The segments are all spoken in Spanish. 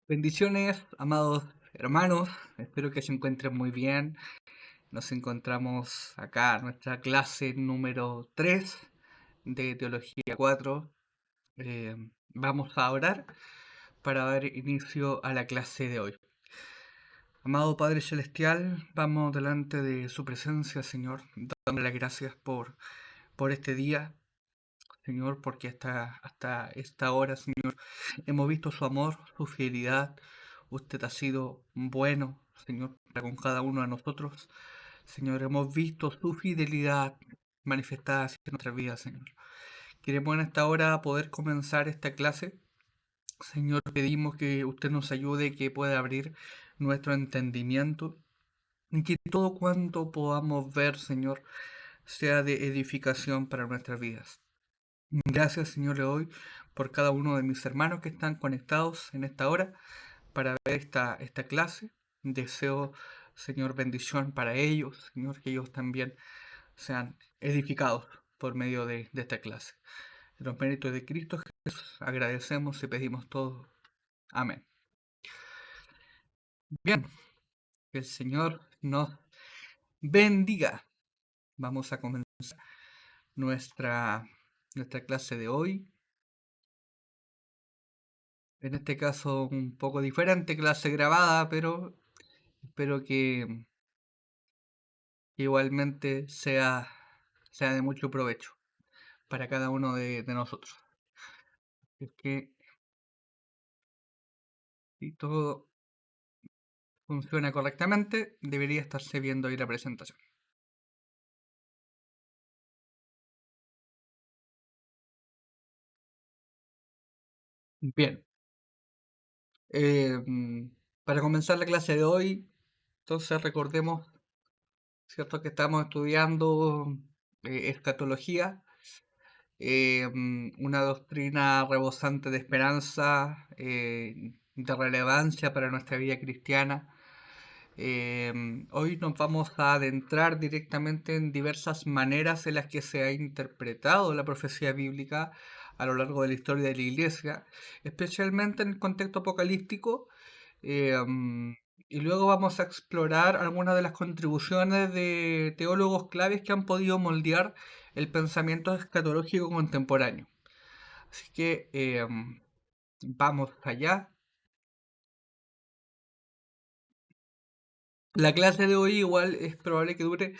Bendiciones, amados hermanos. Espero que se encuentren muy bien. Nos encontramos acá en nuestra clase número 3 de Teología 4. Eh, Vamos a orar para dar inicio a la clase de hoy. Amado Padre Celestial, vamos delante de su presencia, Señor, dándole las gracias por este día, Señor, porque hasta esta hora, Señor, hemos visto su amor, su fidelidad. Usted ha sido bueno, Señor, para con cada uno de nosotros. Señor, hemos visto su fidelidad manifestada en nuestra vida, Señor. Queremos en esta hora poder comenzar esta clase. Señor, pedimos que usted nos ayude, que pueda abrir nuestro entendimiento y que todo cuanto podamos ver, Señor, sea de edificación para nuestras vidas. Gracias, Señor, le doy por cada uno de mis hermanos que están conectados en esta hora para ver esta clase. Deseo, Señor, bendición para ellos, Señor, que ellos también sean edificados por medio de esta clase. En los méritos de Cristo Jesús agradecemos y pedimos todo. Amén. Bien, que el Señor nos bendiga. Vamos a comenzar nuestra, nuestra clase de hoy. En este caso un poco diferente, clase grabada, pero espero que igualmente sea de mucho provecho para cada uno de nosotros. Es que si todo funciona correctamente, debería estarse viendo ahí la presentación. Bien, eh, para comenzar la clase de hoy, entonces recordemos, ¿cierto? Que estamos estudiando escatología, una doctrina rebosante de esperanza, de relevancia para nuestra vida cristiana. Hoy nos vamos a adentrar directamente en diversas maneras en las que se ha interpretado la profecía bíblica a lo largo de la historia de la Iglesia, especialmente en el contexto apocalíptico. Y luego vamos a explorar algunas de las contribuciones de teólogos claves que han podido moldear el pensamiento escatológico contemporáneo. Así que vamos allá. La clase de hoy igual es probable que dure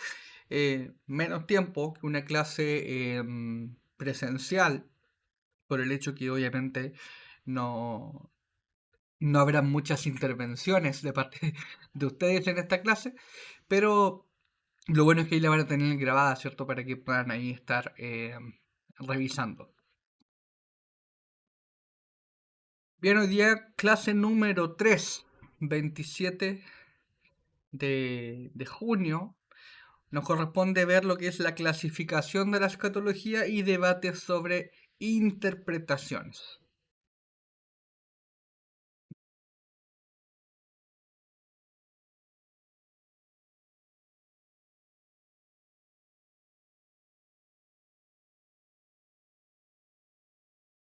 menos tiempo que una clase presencial, por el hecho que obviamente no, no habrá muchas intervenciones de parte de ustedes en esta clase, pero lo bueno es que ahí la van a tener grabada, ¿cierto? Para que puedan ahí estar revisando. Bien, hoy día clase número 3, 27 de junio. Nos corresponde ver lo que es la clasificación de la escatología y debates sobre interpretaciones.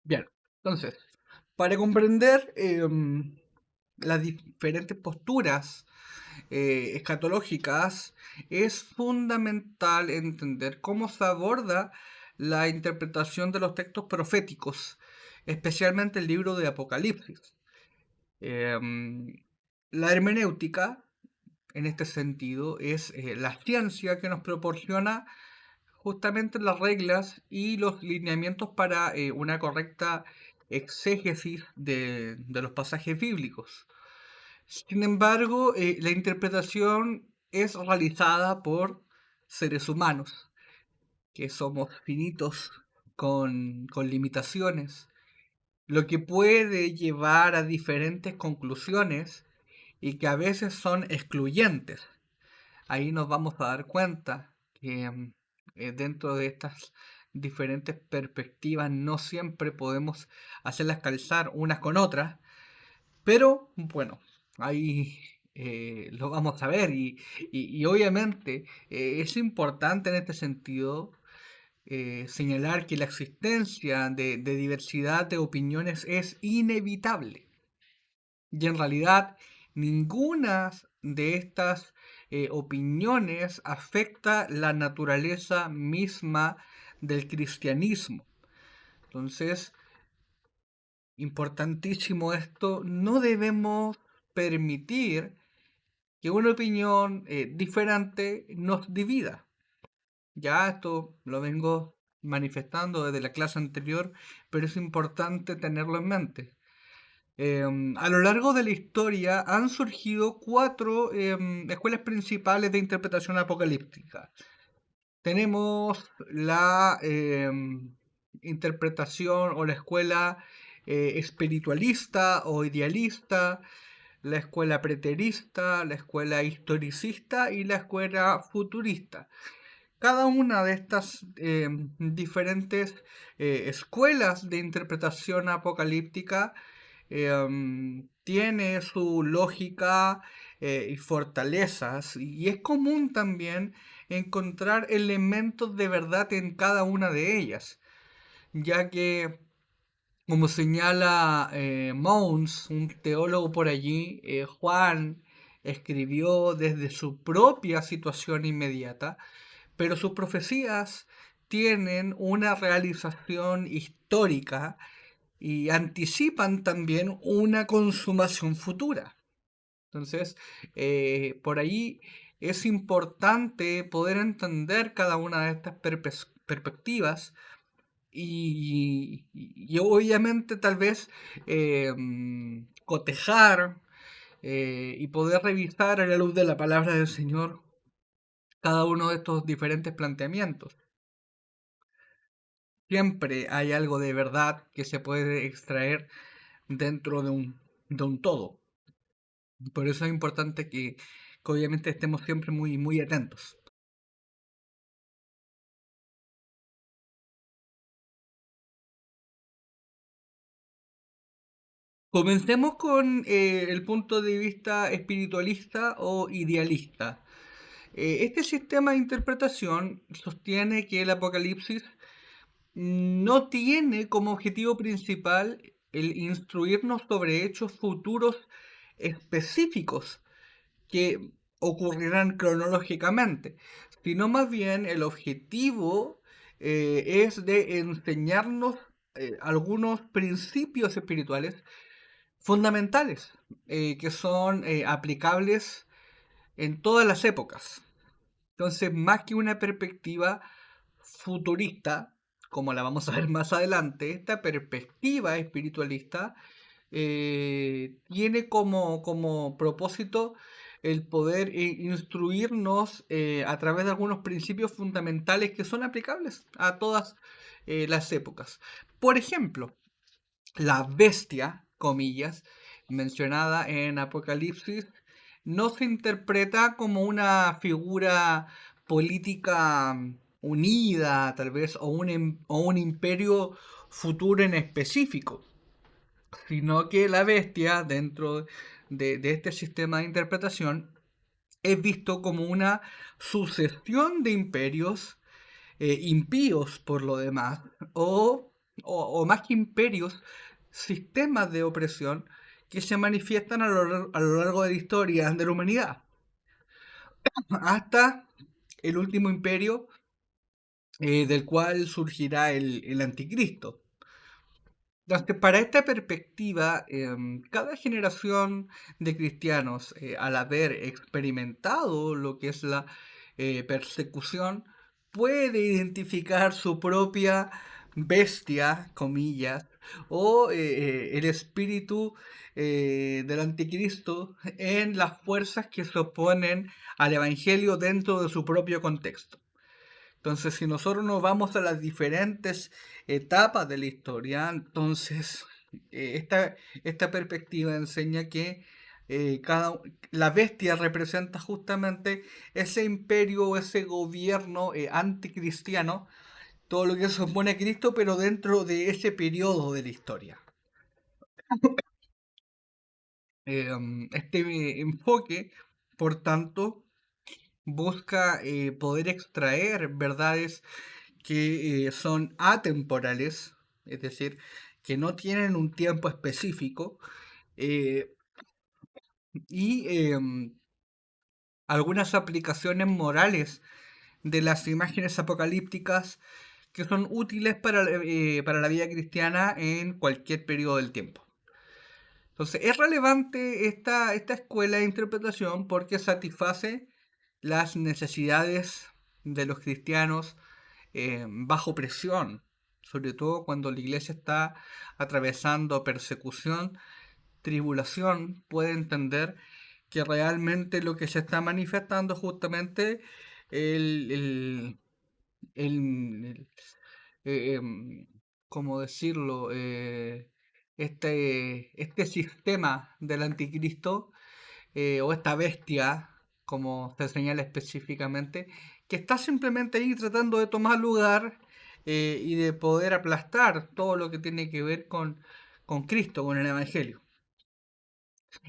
Bien, entonces, para comprender las diferentes posturas escatológicas, es fundamental entender cómo se aborda la interpretación de los textos proféticos, especialmente el libro de Apocalipsis. Em, la hermenéutica, en este sentido, es la ciencia que nos proporciona justamente las reglas y los lineamientos para una correcta exégesis de los pasajes bíblicos. Sin embargo, la interpretación es realizada por seres humanos, que somos finitos con limitaciones, lo que puede llevar a diferentes conclusiones y que a veces son excluyentes. Ahí nos vamos a dar cuenta que dentro de estas diferentes perspectivas no siempre podemos hacerlas calzar unas con otras, pero bueno, ahí lo vamos a ver y obviamente es importante en este sentido señalar que la existencia de diversidad de opiniones es inevitable. Y en realidad ninguna de estas opiniones afecta la naturaleza misma del cristianismo. Entonces, importantísimo esto, no debemos permitir que una opinión diferente nos divida. Ya esto lo vengo manifestando desde la clase anterior, pero es importante tenerlo en mente. A lo largo de la historia han surgido cuatro escuelas principales de interpretación apocalíptica. Tenemos la interpretación o la escuela espiritualista o idealista, la escuela preterista, la escuela historicista y la escuela futurista. Cada una de estas diferentes escuelas de interpretación apocalíptica tiene su lógica y fortalezas, y es común también encontrar elementos de verdad en cada una de ellas, ya que, como señala Mons, un teólogo por allí, Juan escribió desde su propia situación inmediata, pero sus profecías tienen una realización histórica y anticipan también una consumación futura. Entonces, por ahí es importante poder entender cada una de estas perspectivas y obviamente tal vez cotejar y poder revisar a la luz de la palabra del Señor cada uno de estos diferentes planteamientos. Siempre hay algo de verdad que se puede extraer dentro de un todo. Por eso es importante que obviamente estemos siempre muy, muy atentos. Comencemos con el punto de vista espiritualista o idealista. Este sistema de interpretación sostiene que el Apocalipsis no tiene como objetivo principal el instruirnos sobre hechos futuros específicos que ocurrirán cronológicamente, sino más bien el objetivo es de enseñarnos algunos principios espirituales fundamentales que son aplicables en todas las épocas. Entonces, más que una perspectiva futurista, como la vamos a ver más adelante, esta perspectiva espiritualista tiene como propósito el poder instruirnos a través de algunos principios fundamentales que son aplicables a todas las épocas. Por ejemplo, la bestia, comillas, mencionada en Apocalipsis, no se interpreta como una figura política unida, tal vez, o un imperio futuro en específico, sino que la bestia, dentro de este sistema de interpretación, es visto como una sucesión de imperios impíos por lo demás, o más que imperios, sistemas de opresión que se manifiestan a lo largo de la historia de la humanidad, hasta el último imperio del cual surgirá el anticristo. Entonces, para esta perspectiva, cada generación de cristianos, al haber experimentado lo que es la persecución, puede identificar su propia bestia, comillas, o el espíritu del anticristo en las fuerzas que se oponen al evangelio dentro de su propio contexto. Entonces, si nosotros nos vamos a las diferentes etapas de la historia, entonces esta perspectiva enseña que la bestia representa justamente ese imperio o ese gobierno anticristiano, todo lo que se opone a Cristo, pero dentro de ese periodo de la historia. Este enfoque, por tanto, busca poder extraer verdades que son atemporales, es decir, que no tienen un tiempo específico, y algunas aplicaciones morales de las imágenes apocalípticas que son útiles para la vida cristiana en cualquier periodo del tiempo. Entonces, es relevante esta escuela de interpretación porque satisface las necesidades de los cristianos bajo presión, sobre todo cuando la iglesia está atravesando persecución, tribulación, puede entender que realmente lo que se está manifestando es justamente el, el, el, ¿cómo decirlo? Este sistema del anticristo o esta bestia, como se señala específicamente, que está simplemente ahí tratando de tomar lugar y de poder aplastar todo lo que tiene que ver con Cristo, con el Evangelio.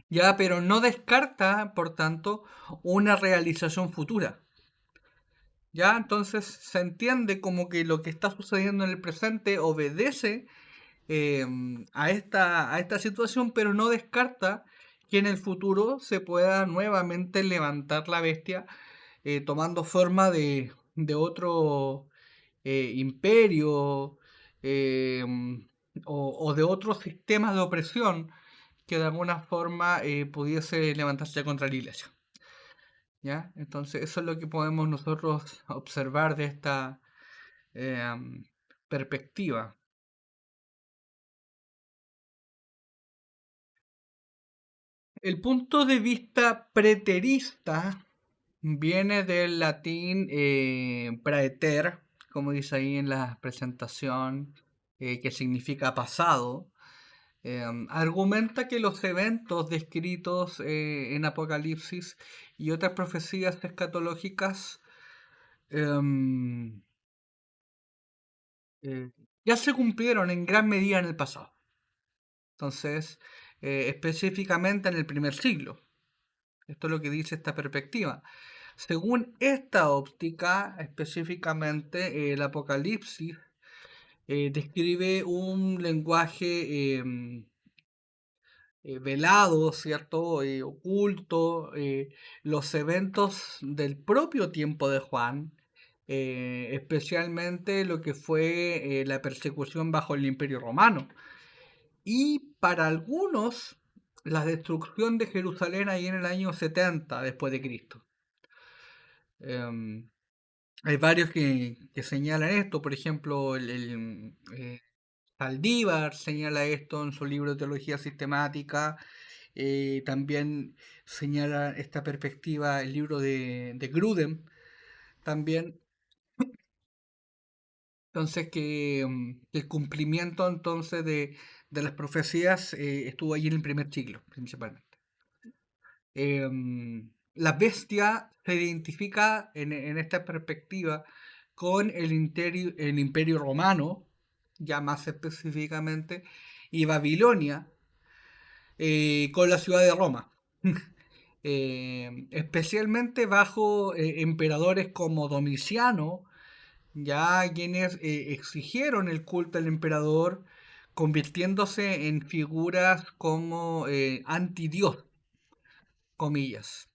Ya, pero no descarta, por tanto, una realización futura. Ya, entonces se entiende como que lo que está sucediendo en el presente obedece eh, a esta situación, pero no descarta que en el futuro se pueda nuevamente levantar la bestia tomando forma de otro imperio eh, o de otros sistemas de opresión que de alguna forma pudiese levantarse contra la iglesia. ¿Ya? Entonces eso es lo que podemos nosotros observar de esta perspectiva. El punto de vista preterista viene del latín praeter, como dice ahí en la presentación, que significa pasado. Argumenta que los eventos descritos en Apocalipsis y otras profecías escatológicas em, eh, ya se cumplieron en gran medida en el pasado. Entonces, específicamente en el primer siglo. Esto es lo que dice esta perspectiva. Según esta óptica, específicamente el Apocalipsis describe un lenguaje velado, ¿cierto? Oculto, los eventos del propio tiempo de Juan, especialmente lo que fue la persecución bajo el Imperio Romano. Y para algunos, la destrucción de Jerusalén ahí en el año 70 después de Cristo. Em, Hay varios que señalan esto, por ejemplo, Saldívar señala esto en su libro de Teología Sistemática, también señala esta perspectiva el libro de Grudem, también, entonces que el cumplimiento entonces de las profecías estuvo allí en el primer siglo, principalmente. La bestia se identifica en esta perspectiva con el imperio romano, ya más específicamente, y Babilonia, con la ciudad de Roma. Especialmente bajo emperadores como Domiciano, ya quienes exigieron el culto al emperador, convirtiéndose en figuras como antidios, comillas.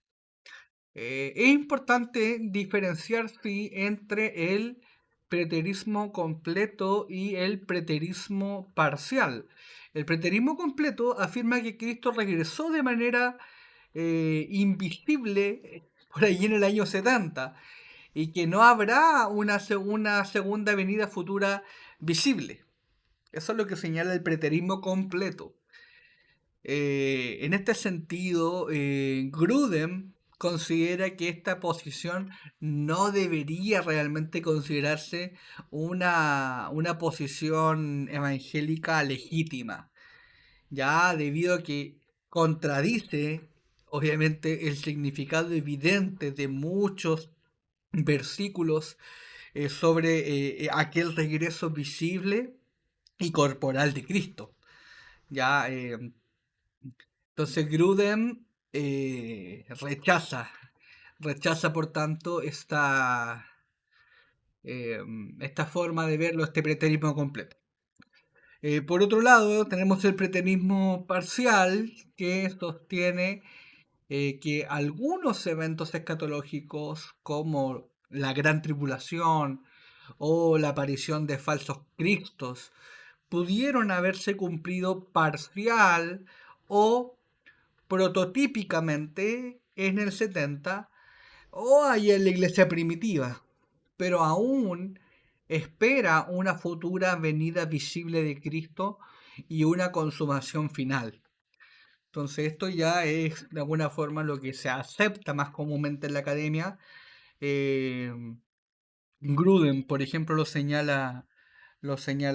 Es importante diferenciar sí, entre el preterismo completo y el preterismo parcial. El preterismo completo afirma que Cristo regresó de manera invisible por allí en el año 70 y que no habrá una segunda venida futura visible. Eso es lo que señala el preterismo completo. En este sentido, Grudem considera que esta posición no debería realmente considerarse una posición evangélica legítima, ya debido a que contradice, obviamente, el significado evidente de muchos versículos sobre aquel regreso visible y corporal de Cristo. Ya, entonces Grudem rechaza por tanto esta forma de verlo, este preterismo completo. Por otro lado, tenemos el preterismo parcial que sostiene que algunos eventos escatológicos como la gran tribulación o la aparición de falsos cristos pudieron haberse cumplido parcial o prototípicamente en el 70 o ahí en la iglesia primitiva, pero aún espera una futura venida visible de Cristo y una consumación final. Entonces esto ya es de alguna forma lo que se acepta más comúnmente en la academia. Eh, Gruden, por ejemplo, lo señala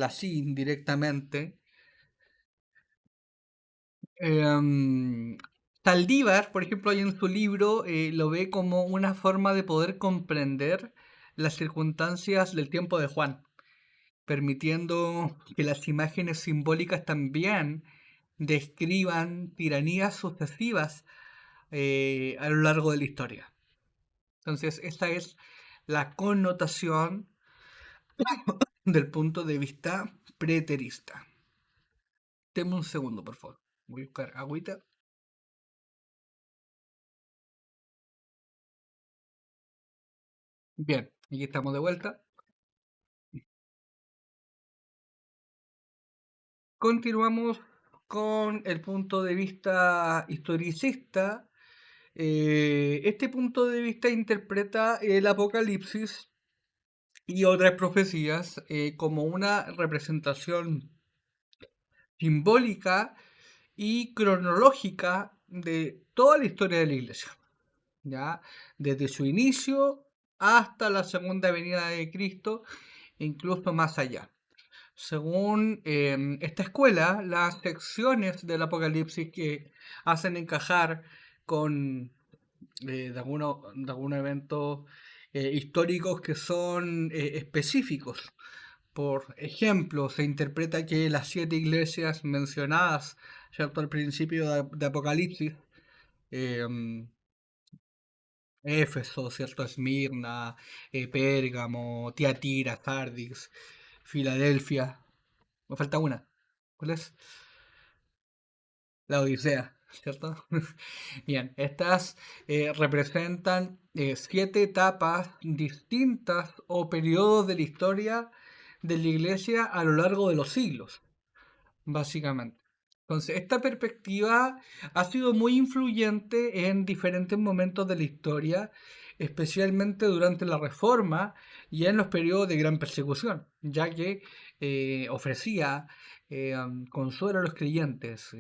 así directamente. Em, Saldívar, por ejemplo, ahí en su libro lo ve como una forma de poder comprender las circunstancias del tiempo de Juan, permitiendo que las imágenes simbólicas también describan tiranías sucesivas a lo largo de la historia. Entonces, esta es la connotación del punto de vista preterista. Deme un segundo, por favor. Voy a buscar agüita. Bien, aquí estamos de vuelta. Continuamos con el punto de vista historicista. Este punto de vista interpreta el Apocalipsis y otras profecías como una representación simbólica y cronológica de toda la historia de la Iglesia, ¿ya? Desde su inicio hasta la segunda venida de Cristo, e incluso más allá. Según esta escuela, las secciones del Apocalipsis que hacen encajar con de algunos eventos históricos que son específicos. Por ejemplo, se interpreta que las siete iglesias mencionadas, ¿cierto? Al principio de Apocalipsis, em, Éfeso, ¿cierto? Esmirna, Pérgamo, Tiatira, Sardis, Filadelfia. Me falta una. ¿Cuál es? La Odisea, ¿cierto? Bien, estas representan siete etapas distintas o periodos de la historia de la Iglesia a lo largo de los siglos, básicamente. Entonces, esta perspectiva ha sido muy influyente en diferentes momentos de la historia, especialmente durante la Reforma y en los periodos de gran persecución, ya que ofrecía consuelo a los creyentes,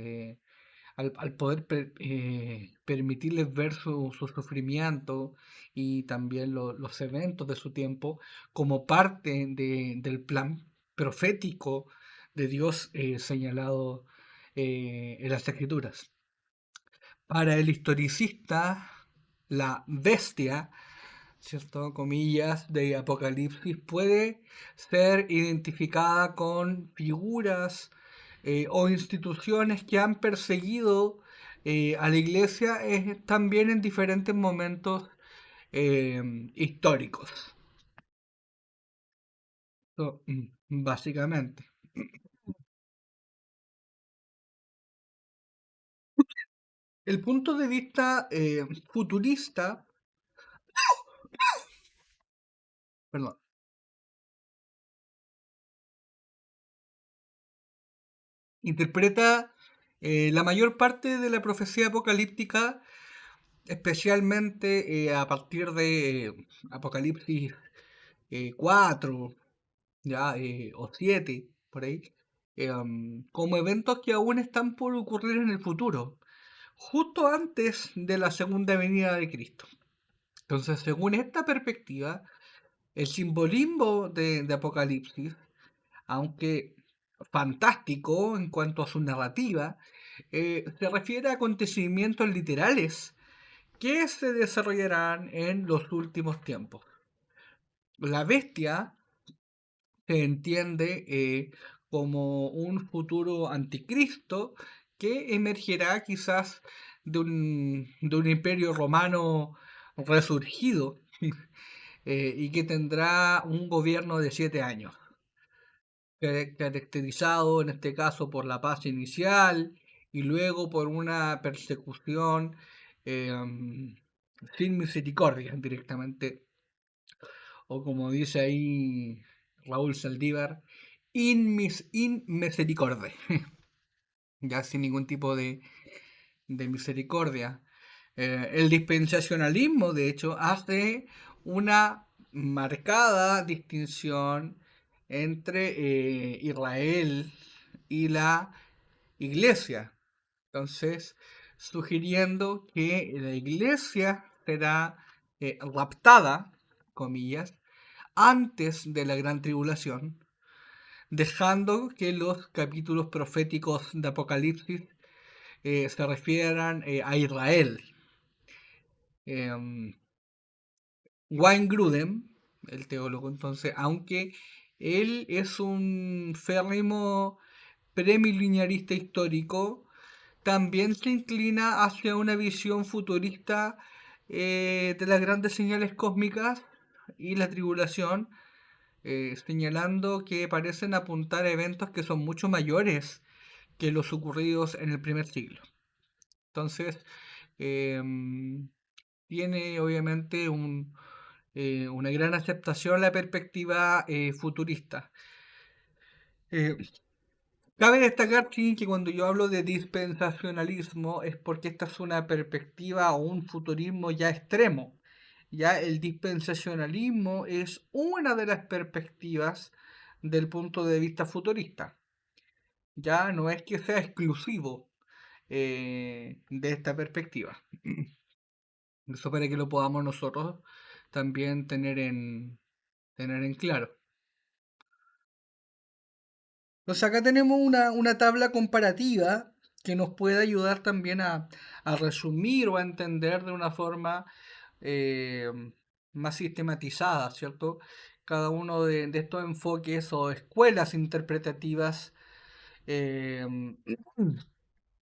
al poder permitirles ver su sufrimiento y también los eventos de su tiempo como parte del plan profético de Dios señalado en las Escrituras. Para el historicista, la bestia, ¿cierto? Comillas, de Apocalipsis puede ser identificada con figuras o instituciones que han perseguido a la iglesia también en diferentes momentos históricos. Básicamente. El punto de vista futurista, perdón, interpreta la mayor parte de la profecía apocalíptica, especialmente a partir de Apocalipsis 4 ya, o 7 por ahí, como eventos que aún están por ocurrir en el futuro, justo antes de la segunda venida de Cristo. Entonces, según esta perspectiva, el simbolismo de Apocalipsis, aunque fantástico en cuanto a su narrativa, se refiere a acontecimientos literales que se desarrollarán en los últimos tiempos. La bestia se entiende como un futuro anticristo que emergerá quizás de un imperio romano resurgido y que tendrá un gobierno de 7 años, caracterizado en este caso por la paz inicial y luego por una persecución em, sin misericordia directamente, o como dice ahí Raúl Saldívar, in misericorde, ya sin ningún tipo de misericordia. El dispensacionalismo, de hecho, hace una marcada distinción entre Israel y la iglesia. Entonces, sugiriendo que la iglesia será raptada, comillas, antes de la gran tribulación, dejando que los capítulos proféticos de Apocalipsis se refieran a Israel. Em, Wayne Grudem, el teólogo, entonces, aunque él es un férrimo premileniarista histórico, también se inclina hacia una visión futurista de las grandes señales cósmicas y la tribulación, señalando que parecen apuntar a eventos que son mucho mayores que los ocurridos en el primer siglo. Entonces, em, tiene obviamente una gran aceptación la perspectiva futurista. Eh, Cabe destacar, sí, que cuando yo hablo de dispensacionalismo es porque esta es una perspectiva o un futurismo ya extremo. Ya el dispensacionalismo es una de las perspectivas del punto de vista futurista. Ya no es que sea exclusivo de esta perspectiva. Eso para que lo podamos nosotros también tener en claro. Entonces acá tenemos una tabla comparativa que nos puede ayudar también a resumir o a entender de una forma eh, más sistematizada, ¿cierto? Cada uno de estos enfoques o escuelas interpretativas eh,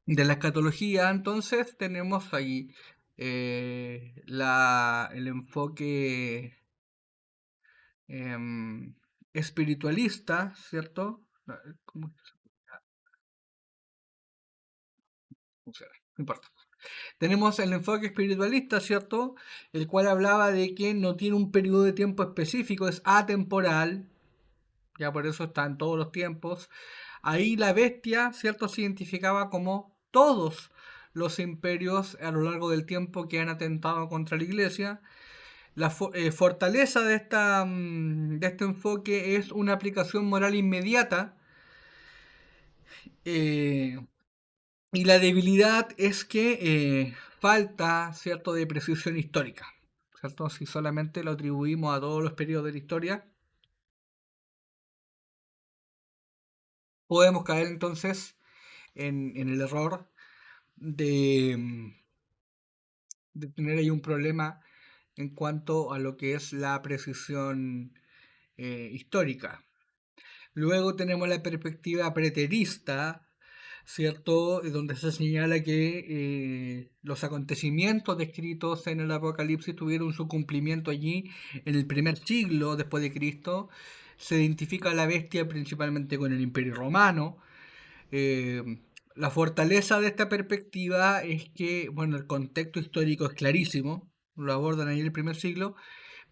de la escatología. Entonces tenemos ahí el enfoque espiritualista, ¿cierto? ¿Cómo funciona? No importa. Tenemos el enfoque espiritualista, ¿cierto? El cual hablaba de que no tiene un periodo de tiempo específico, es atemporal, ya por eso está en todos los tiempos. Ahí la bestia, ¿cierto? Se identificaba como todos los imperios a lo largo del tiempo que han atentado contra la iglesia. La fortaleza de este enfoque es una aplicación moral inmediata, eh, y la debilidad es que falta, ¿cierto?, de precisión histórica, ¿cierto? Si solamente lo atribuimos a todos los periodos de la historia, podemos caer entonces en el error de, de tener ahí un problema en cuanto a lo que es la precisión histórica. Luego tenemos la perspectiva preterista, ¿cierto? Donde se señala que los acontecimientos descritos en el Apocalipsis tuvieron su cumplimiento allí en el primer siglo después de Cristo. Se identifica a la bestia principalmente con el Imperio Romano. Eh, la fortaleza de esta perspectiva es que, bueno, el contexto histórico es clarísimo, lo abordan ahí en el primer siglo,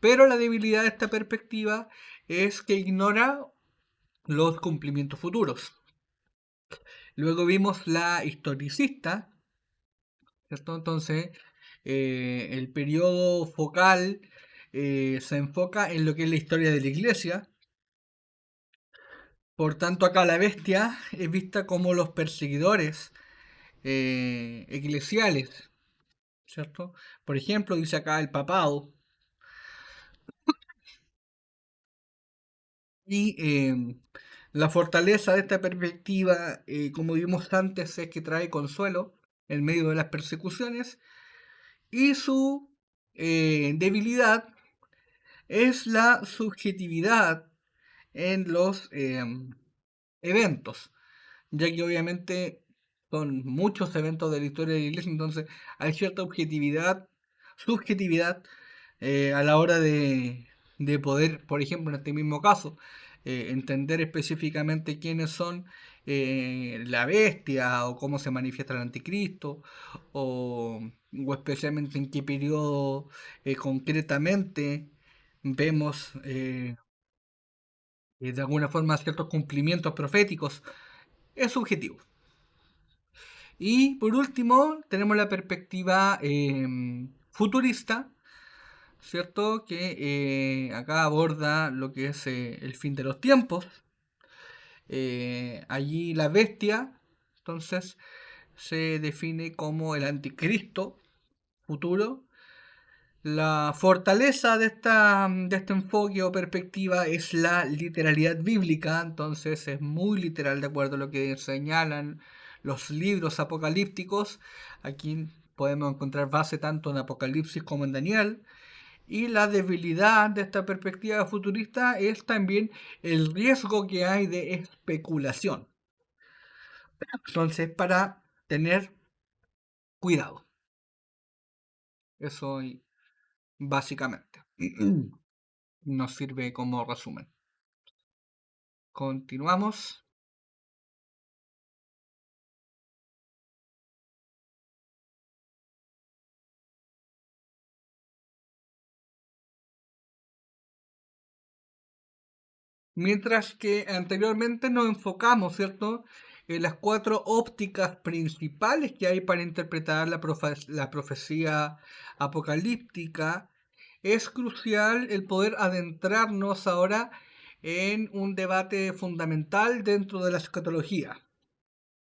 pero la debilidad de esta perspectiva es que ignora los cumplimientos futuros. Luego vimos la historicista, ¿cierto? Entonces, el periodo focal se enfoca en lo que es la historia de la iglesia. Por tanto, acá la bestia es vista como los perseguidores eclesiales, ¿cierto? Por ejemplo, dice acá el papado. Y la fortaleza de esta perspectiva, como vimos antes, es que trae consuelo en medio de las persecuciones. Y su debilidad es la subjetividad en los eventos, ya que obviamente son muchos eventos de la historia de la iglesia, entonces hay cierta subjetividad a la hora de poder, por ejemplo, en este mismo caso, entender específicamente quiénes son la bestia o cómo se manifiesta el anticristo o especialmente en qué periodo concretamente vemos de alguna forma ciertos cumplimientos proféticos. Es subjetivo. Y por último, tenemos la perspectiva futurista, ¿cierto? Que acá aborda lo que es el fin de los tiempos. Allí la bestia, entonces, se define como el anticristo futuro. La fortaleza de este enfoque o perspectiva es la literalidad bíblica, entonces es muy literal de acuerdo a lo que señalan los libros apocalípticos. Aquí podemos encontrar base tanto en Apocalipsis como en Daniel. Y la debilidad de esta perspectiva futurista es también el riesgo que hay de especulación. Entonces, para tener cuidado. Eso básicamente nos sirve como resumen. Continuamos. Mientras que anteriormente nos enfocamos, ¿cierto?, en las cuatro ópticas principales que hay para interpretar la profecía apocalíptica, es crucial el poder adentrarnos ahora en un debate fundamental dentro de la escatología,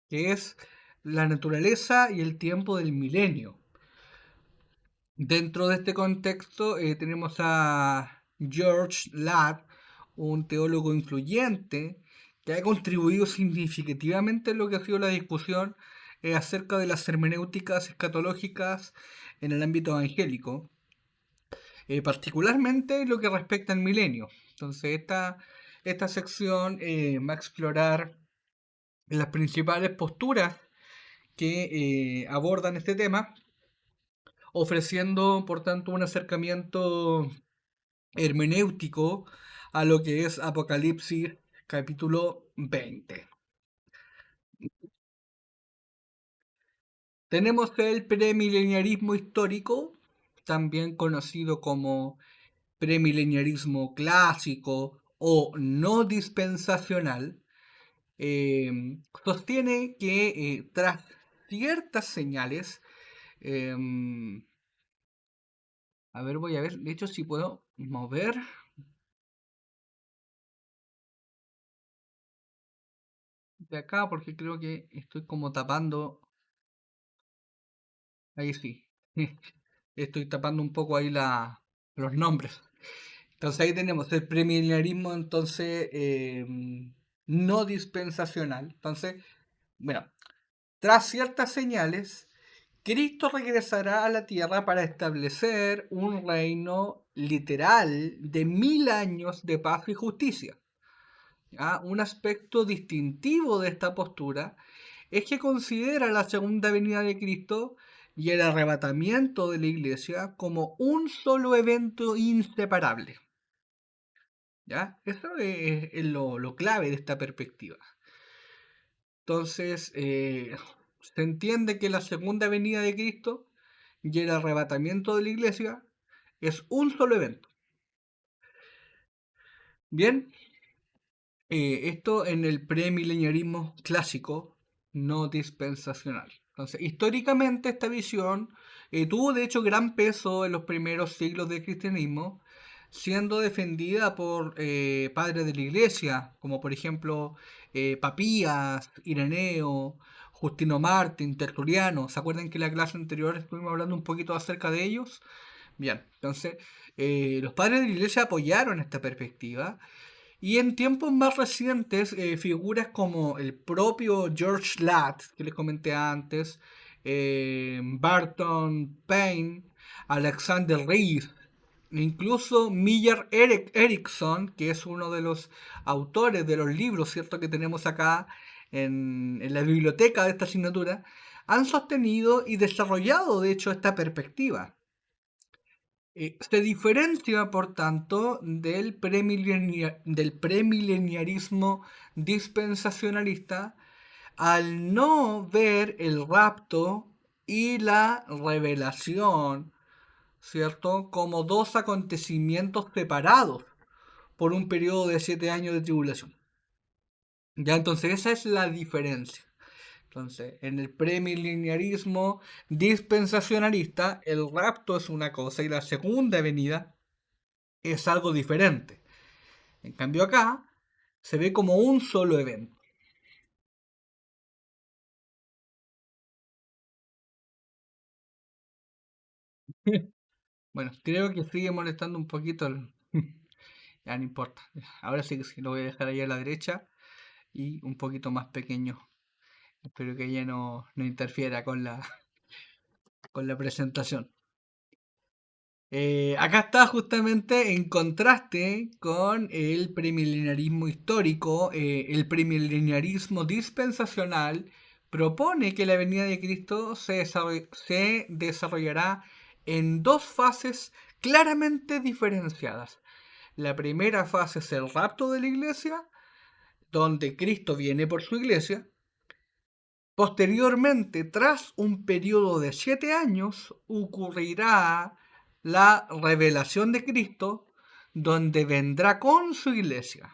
que es la naturaleza y el tiempo del milenio. Dentro de este contexto tenemos a George Ladd, un teólogo influyente que ha contribuido significativamente en lo que ha sido la discusión acerca de las hermenéuticas escatológicas en el ámbito evangélico, particularmente lo que respecta al milenio. Entonces, esta sección va a explorar las principales posturas que abordan este tema, ofreciendo, por tanto, un acercamiento hermenéutico a lo que es Apocalipsis capítulo 20. Tenemos el premileniarismo histórico, también conocido como premileniarismo clásico o no dispensacional. Sostiene que tras ciertas señales, em, a ver, voy a ver, de hecho si puedo mover de acá porque creo que estoy como tapando, ahí sí, estoy tapando un poco ahí los nombres. Entonces ahí tenemos el premileniarismo entonces no dispensacional. Entonces, bueno, tras ciertas señales, Cristo regresará a la tierra para establecer un reino literal de 1000 años de paz y justicia. ¿Ya? Un aspecto distintivo de esta postura es que considera la segunda venida de Cristo y el arrebatamiento de la iglesia como un solo evento inseparable. ¿Ya? Eso es lo clave de esta perspectiva. Entonces, se entiende que la segunda venida de Cristo y el arrebatamiento de la iglesia es un solo evento. Bien, esto en el premileniarismo clásico, no dispensacional. Entonces, históricamente esta visión tuvo de hecho gran peso en los primeros siglos del cristianismo, siendo defendida por padres de la iglesia, como por ejemplo Papías, Ireneo, Justino Mártir, Tertuliano. ¿Se acuerdan que en la clase anterior estuvimos hablando un poquito acerca de ellos? Bien, entonces los padres de la iglesia apoyaron esta perspectiva y en tiempos más recientes, figuras como el propio George Ladd, que les comenté antes, Barton Payne, Alexander Reeve, incluso Millar Erickson, que es uno de los autores de los libros, ¿cierto?, que tenemos acá en la biblioteca de esta asignatura, han sostenido y desarrollado, de hecho, esta perspectiva. Se diferencia, por tanto, del premileniarismo dispensacionalista, al no ver el rapto y la revelación, ¿cierto? Como dos acontecimientos separados por un periodo de 7 años de tribulación. Ya, entonces esa es la diferencia. Entonces, en el premileniarismo dispensacionalista, el rapto es una cosa y la segunda venida es algo diferente. En cambio acá, se ve como un solo evento. Bueno, creo que sigue molestando un poquito el... Ya no importa. Ahora sí que sí, lo voy a dejar ahí a la derecha y un poquito más pequeño. Espero que ella no interfiera con la presentación. Acá está justamente en contraste con el premilenarismo histórico. El premilenarismo dispensacional propone que la venida de Cristo se desarrollará en dos fases claramente diferenciadas. La primera fase es el rapto de la iglesia, donde Cristo viene por su iglesia. Posteriormente, tras un periodo de 7 años, ocurrirá la revelación de Cristo, donde vendrá con su iglesia.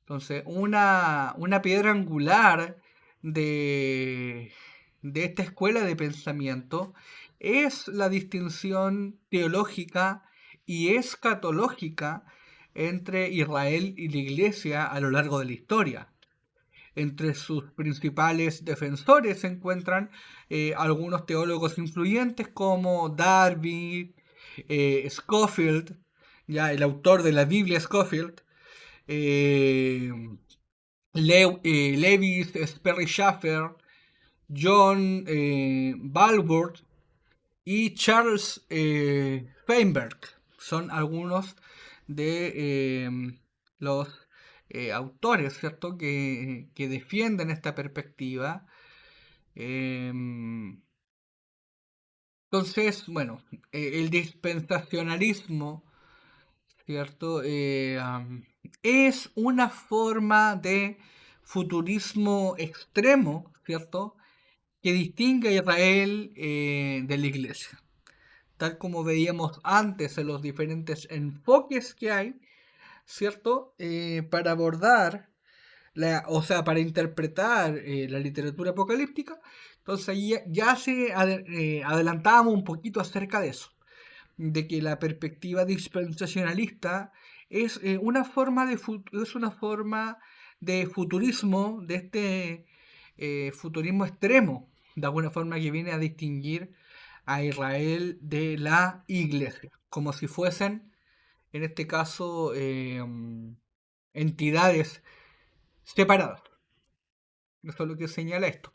Entonces, una piedra angular de esta escuela de pensamiento es la distinción teológica y escatológica entre Israel y la iglesia a lo largo de la historia. Entre sus principales defensores se encuentran algunos teólogos influyentes como Darby, Scofield, ya el autor de la Biblia Scofield, eh, Lewis Sperry Schaffer, John Balburt y Charles Feinberg. Son algunos de los autores, ¿cierto?, que defienden esta perspectiva. Em, entonces, bueno, el dispensacionalismo, ¿cierto? Es una forma de futurismo extremo, ¿cierto? Que distingue a Israel de la iglesia. Tal como veíamos antes en los diferentes enfoques que hay, ¿cierto? Para abordar, o sea, para interpretar la literatura apocalíptica. Entonces ahí ya adelantábamos un poquito acerca de eso, de que la perspectiva dispensacionalista es es una forma de futurismo, de este futurismo extremo, de alguna forma que viene a distinguir a Israel de la iglesia, como si fuesen, en este caso, entidades separadas. Eso es lo que señala esto.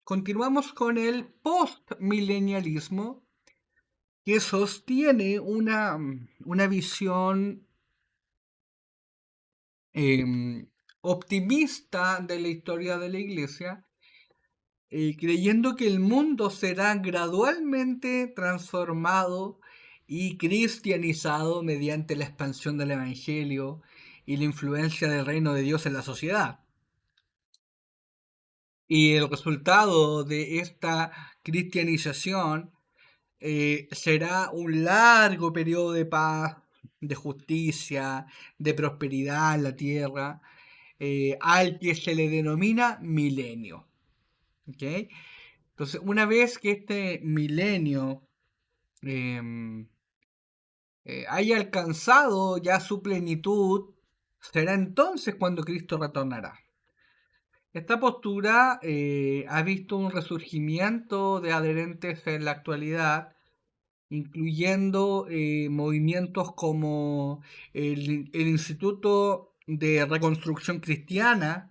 Continuamos con el postmilenialismo, que sostiene una visión optimista de la historia de la iglesia, creyendo que el mundo será gradualmente transformado y cristianizado mediante la expansión del Evangelio y la influencia del reino de Dios en la sociedad. Y el resultado de esta cristianización será un largo periodo de paz, de justicia, de prosperidad en la tierra, al que se le denomina milenio. ¿Ok? Entonces, una vez que este milenio em, haya alcanzado ya su plenitud, será entonces cuando Cristo retornará. Esta postura ha visto un resurgimiento de adherentes en la actualidad, incluyendo movimientos como el Instituto de Reconstrucción Cristiana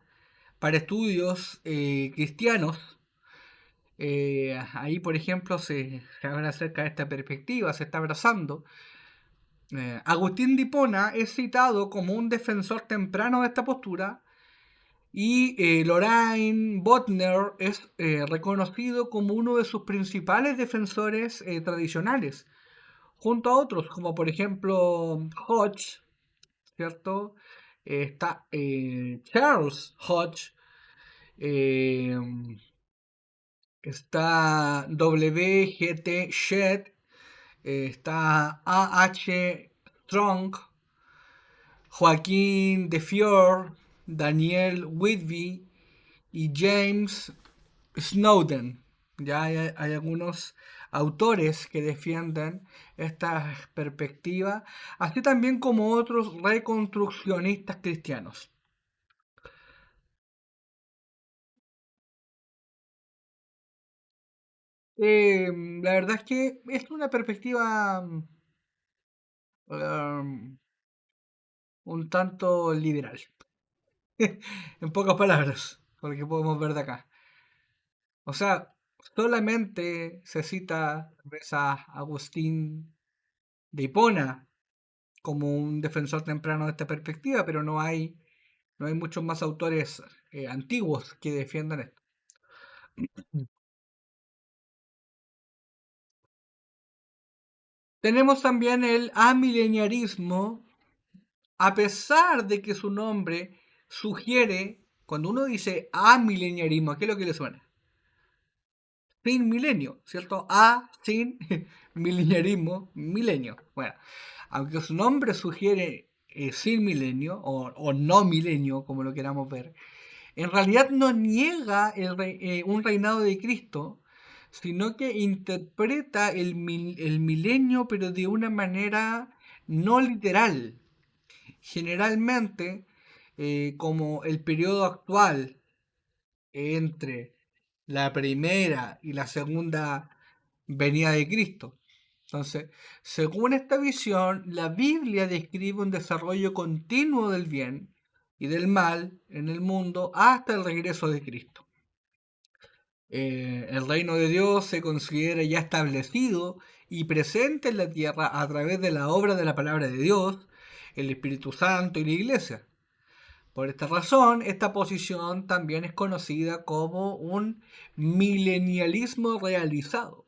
para Estudios Cristianos. Ahí, por ejemplo, se habla acerca de esta perspectiva, se está abrazando. Agustín de Hipona es citado como un defensor temprano de esta postura y Lorraine Botner es reconocido como uno de sus principales defensores tradicionales, junto a otros como por ejemplo Hodge, ¿cierto? está Charles Hodge, eh, está W.G.T. Shedd, está A.H. Strong, Joaquín de Fior, Daniel Whitby y James Snowden. Ya hay algunos autores que defienden esta perspectiva, así también como otros reconstruccionistas cristianos. La verdad es que es una perspectiva um, un tanto liberal, en pocas palabras, porque podemos ver de acá. O sea, solamente se cita a Agustín de Hipona como un defensor temprano de esta perspectiva, pero no hay muchos más autores antiguos que defiendan esto. Tenemos también el amileniarismo, a pesar de que su nombre sugiere, cuando uno dice amileniarismo, ¿a qué es lo que le suena? Sin milenio, ¿cierto? A sin mileniarismo, milenio. Bueno, aunque su nombre sugiere sin milenio o no milenio, como lo queramos ver, en realidad no niega un reinado de Cristo, sino que interpreta el milenio, pero de una manera no literal. Generalmente, como el periodo actual entre la primera y la segunda venida de Cristo. Entonces, según esta visión, la Biblia describe un desarrollo continuo del bien y del mal en el mundo hasta el regreso de Cristo. El reino de Dios se considera ya establecido y presente en la tierra a través de la obra de la palabra de Dios, el Espíritu Santo y la Iglesia. Por esta razón, esta posición también es conocida como un milenialismo realizado,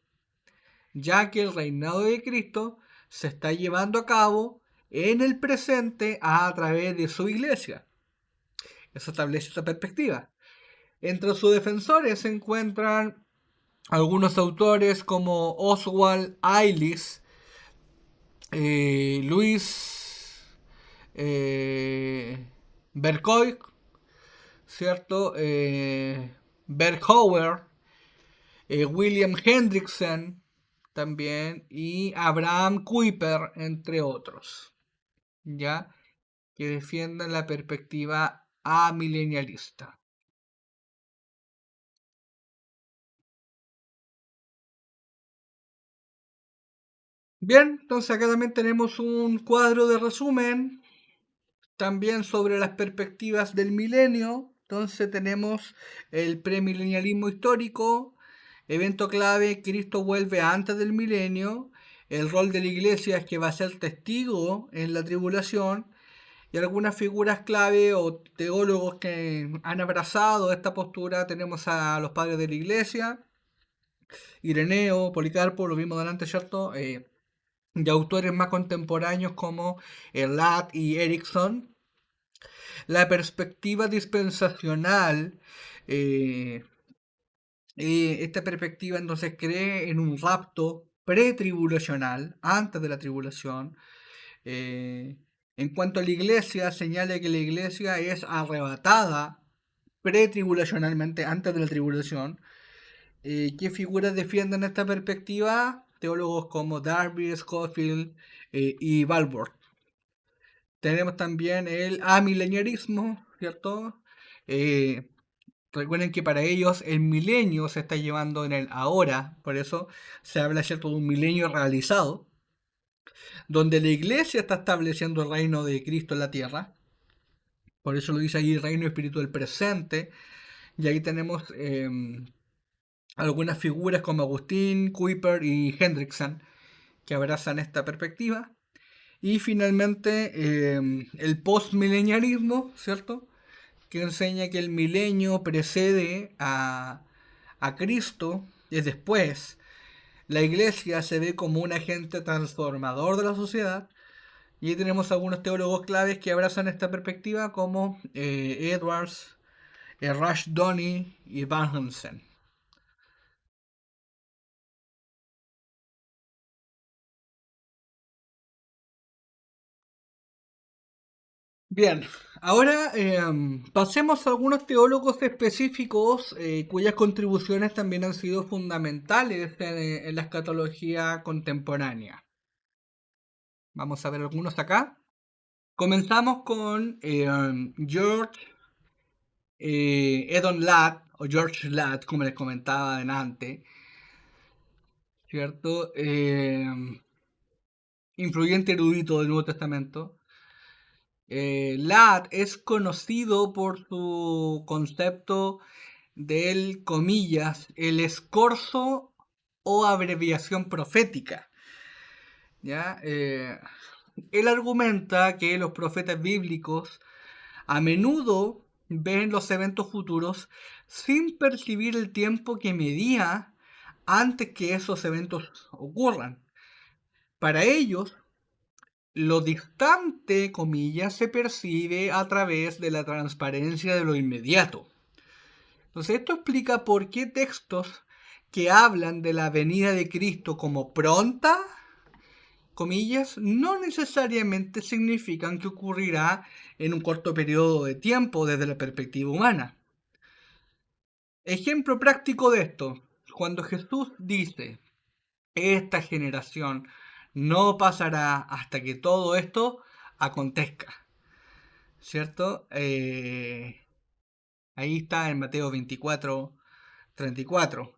ya que el reinado de Cristo se está llevando a cabo en el presente a través de su iglesia. Eso establece esta perspectiva. Entre sus defensores se encuentran algunos autores como Oswald Ailis, Luis Bercoy, ¿cierto? Berkouwer, William Hendrickson también y Abraham Kuyper, entre otros, ¿ya? Que defienden la perspectiva amilenialista. Bien, entonces acá también tenemos un cuadro de resumen también sobre las perspectivas del milenio. Entonces tenemos el premilenialismo histórico, evento clave, Cristo vuelve antes del milenio, el rol de la iglesia es que va a ser testigo en la tribulación, y algunas figuras clave o teólogos que han abrazado esta postura. Tenemos a los padres de la iglesia, Ireneo, Policarpo, lo vimos delante, ¿cierto? Y autores más contemporáneos como Lat y Erickson. La perspectiva dispensacional, eh, esta perspectiva entonces cree en un rapto pretribulacional, antes de la tribulación. Eh, en cuanto a la iglesia, señala que la iglesia es arrebatada pretribulacionalmente, antes de la tribulación. ¿Qué figuras defienden esta perspectiva? Teólogos como Darby, Scofield y Balbord. Tenemos también el amileniarismo, ¿cierto? Eh, Recuerden que para ellos el milenio se está llevando en el ahora, por eso se habla, ¿cierto?, de un milenio realizado, donde la iglesia está estableciendo el reino de Cristo en la tierra. Por eso lo dice ahí reino espiritual presente. Y ahí tenemos algunas figuras como Agustín, Kuiper y Hendrickson que abrazan esta perspectiva. Y finalmente el postmilenialismo, ¿cierto? Que enseña que el milenio precede a Cristo, es después. La iglesia se ve como un agente transformador de la sociedad Y ahí tenemos algunos teólogos claves que abrazan esta perspectiva como Edwards, Rush Downey y Van Hansen. Bien, ahora pasemos a algunos teólogos específicos cuyas contribuciones también han sido fundamentales en la escatología contemporánea. Vamos a ver algunos acá. Comenzamos con George Edon Ladd, o George Ladd, como les comentaba adelante, ¿cierto? Influyente erudito del Nuevo Testamento. Ladd es conocido por su concepto del, comillas, el escorzo o abreviación profética. ¿Ya? Él argumenta que los profetas bíblicos a menudo ven los eventos futuros sin percibir el tiempo que medía antes que esos eventos ocurran. Para ellos, lo distante, comillas, se percibe a través de la transparencia de lo inmediato. Entonces, esto explica por qué textos que hablan de la venida de Cristo como pronta, comillas, no necesariamente significan que ocurrirá en un corto periodo de tiempo desde la perspectiva humana. Ejemplo práctico de esto, cuando Jesús dice, esta generación no pasará hasta que todo esto acontezca, ¿cierto? Ahí está en Mateo 24:34.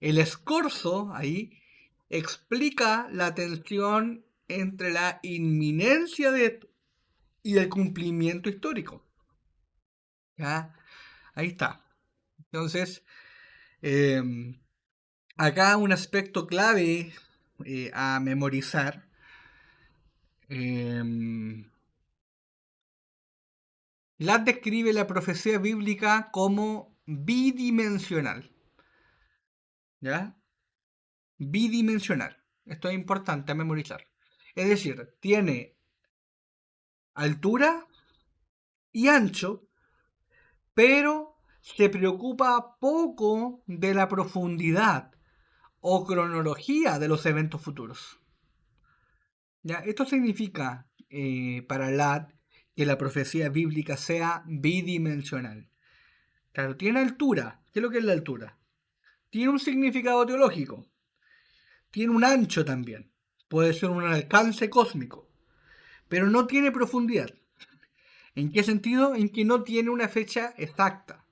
El escorzo ahí explica la tensión entre la inminencia y el cumplimiento histórico. ¿Ya? Ahí está. Entonces, eh, acá un aspecto clave a memorizar. Ladd describe la profecía bíblica como bidimensional. ¿Ya? Bidimensional. Esto es importante a memorizar. Es decir, tiene altura y ancho, pero se preocupa poco de la profundidad o cronología de los eventos futuros. ¿Ya? Esto significa para Ladd que la profecía bíblica sea bidimensional. Claro, tiene altura. ¿Qué es lo que es la altura? Tiene un significado teológico. Tiene un ancho también. Puede ser un alcance cósmico. Pero no tiene profundidad. ¿En qué sentido? En que no tiene una fecha exacta.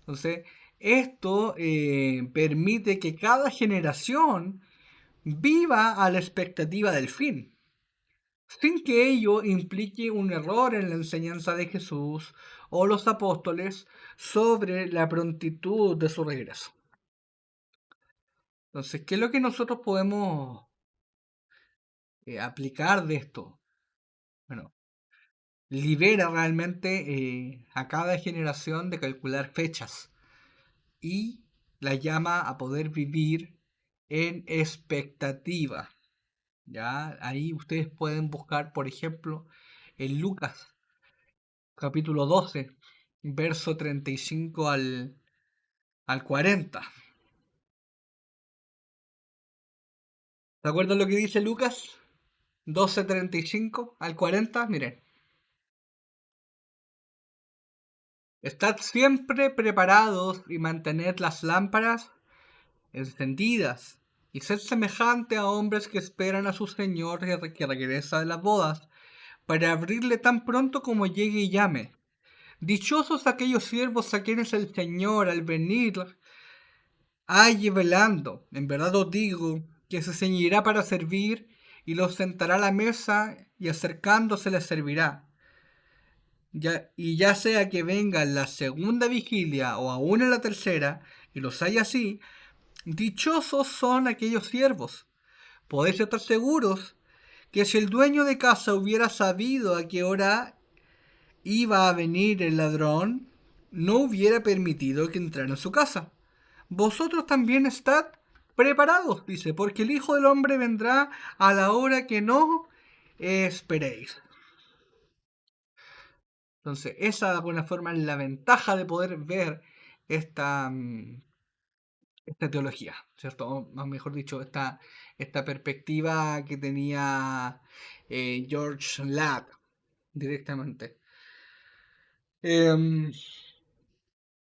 Entonces, esto permite que cada generación viva a la expectativa del fin, sin que ello implique un error en la enseñanza de Jesús o los apóstoles sobre la prontitud de su regreso. Entonces, ¿qué es lo que nosotros podemos aplicar de esto? Bueno, libera realmente a cada generación de calcular fechas y la llama a poder vivir en expectativa. ¿Ya? Ahí ustedes pueden buscar, por ejemplo, en Lucas, capítulo 12, verso 35 al 40. ¿De acuerdo lo que dice Lucas? 12:35 al 40, miren. Estad siempre preparados y mantened las lámparas encendidas, y sed semejante a hombres que esperan a su Señor que regresa de las bodas, para abrirle tan pronto como llegue y llame. Dichosos aquellos siervos a quienes el Señor al venir halle velando. En verdad os digo que se ceñirá para servir y los sentará a la mesa y acercándose les servirá. Y ya sea que venga en la segunda vigilia o aún en la tercera, y los haya así, dichosos son aquellos siervos. Podéis estar seguros que si el dueño de casa hubiera sabido a qué hora iba a venir el ladrón, no hubiera permitido que entrara en su casa. Vosotros también estad preparados, dice, porque el Hijo del Hombre vendrá a la hora que no esperéis. Entonces, esa de alguna forma es la ventaja de poder ver esta, esta teología, ¿cierto? O más mejor dicho, esta perspectiva que tenía George Ladd directamente. Em,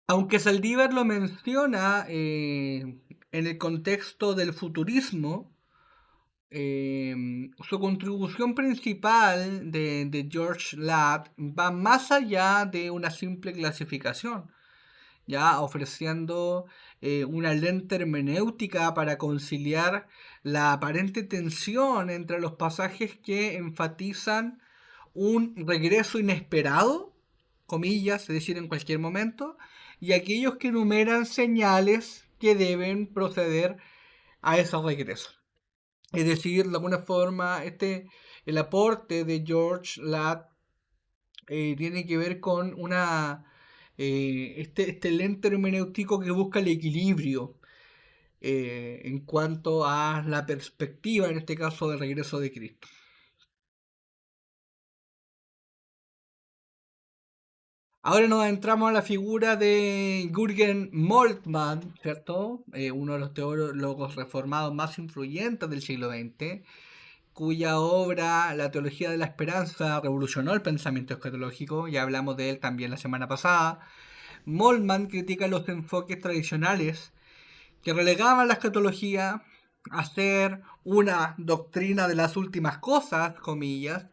Aunque Saldívar lo menciona en el contexto del futurismo, su contribución principal de George Ladd va más allá de una simple clasificación, ya ofreciendo una lente hermenéutica para conciliar la aparente tensión entre los pasajes que enfatizan un regreso inesperado, comillas, es decir, en cualquier momento, y aquellos que enumeran señales que deben proceder a ese regreso. Es decir, de alguna forma, el aporte de George Ladd tiene que ver con este lente hermenéutico que busca el equilibrio en cuanto a la perspectiva, en este caso, del regreso de Cristo. Ahora nos entramos a la figura de Jürgen Moltmann, ¿cierto? Uno de los teólogos reformados más influyentes del siglo XX, cuya obra, La teología de la esperanza, revolucionó el pensamiento escatológico, ya hablamos de él también la semana pasada. Moltmann critica los enfoques tradicionales que relegaban la escatología a ser una doctrina de las últimas cosas, comillas,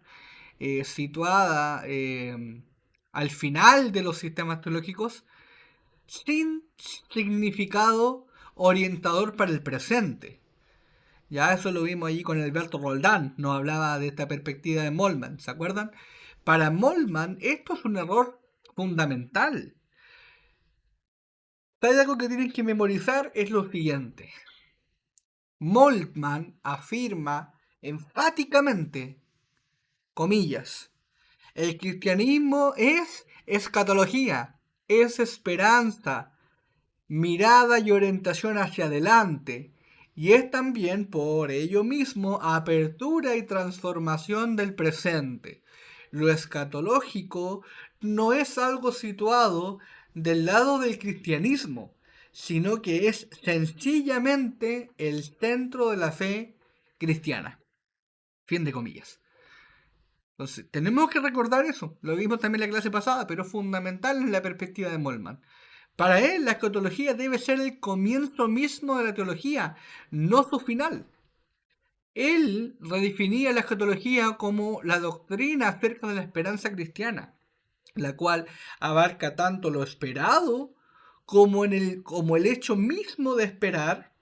situada al final de los sistemas teológicos, sin significado orientador para el presente. Ya eso lo vimos allí con Alberto Roldán, nos hablaba de esta perspectiva de Moltmann, ¿se acuerdan? Para Moltmann esto es un error fundamental. Hay algo que tienen que memorizar, es lo siguiente. Moltmann afirma enfáticamente, comillas, el cristianismo es escatología, es esperanza, mirada y orientación hacia adelante, y es también por ello mismo apertura y transformación del presente. Lo escatológico no es algo situado del lado del cristianismo, sino que es sencillamente el centro de la fe cristiana. Fin de comillas. Entonces, tenemos que recordar eso. Lo vimos también en la clase pasada, pero es fundamental en la perspectiva de Moltmann. Para él, la escatología debe ser el comienzo mismo de la teología, no su final. Él redefinía la escatología como la doctrina acerca de la esperanza cristiana, la cual abarca tanto lo esperado como el hecho mismo de esperar,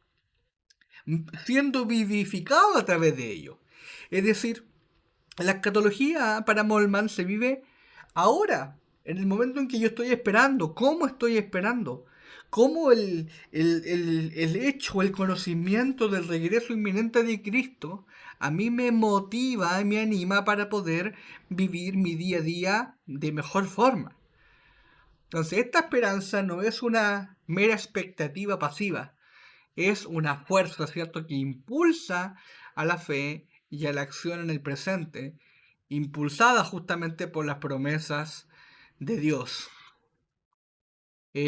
siendo vivificado a través de ello. Es decir, la escatología para Moltmann se vive ahora, en el momento en que yo estoy esperando. ¿Cómo estoy esperando? ¿Cómo el hecho, el conocimiento del regreso inminente de Cristo a mí me motiva, me anima para poder vivir mi día a día de mejor forma? Entonces, esta esperanza no es una mera expectativa pasiva, es una fuerza, ¿cierto?, que impulsa a la fe y a la acción en el presente, impulsada justamente por las promesas de Dios.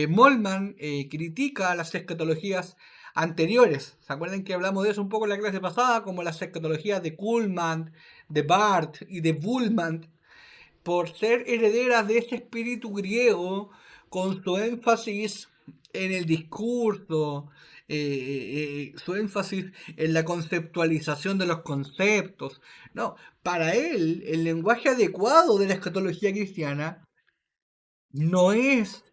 Moltmann critica las escatologías anteriores. ¿Se acuerdan que hablamos de eso un poco en la clase pasada? Como las escatologías de Kuhlmann, de Barth y de Bullmann, por ser herederas de ese espíritu griego con su énfasis en el discurso, su énfasis en la conceptualización de los conceptos. No, para él el lenguaje adecuado de la escatología cristiana no es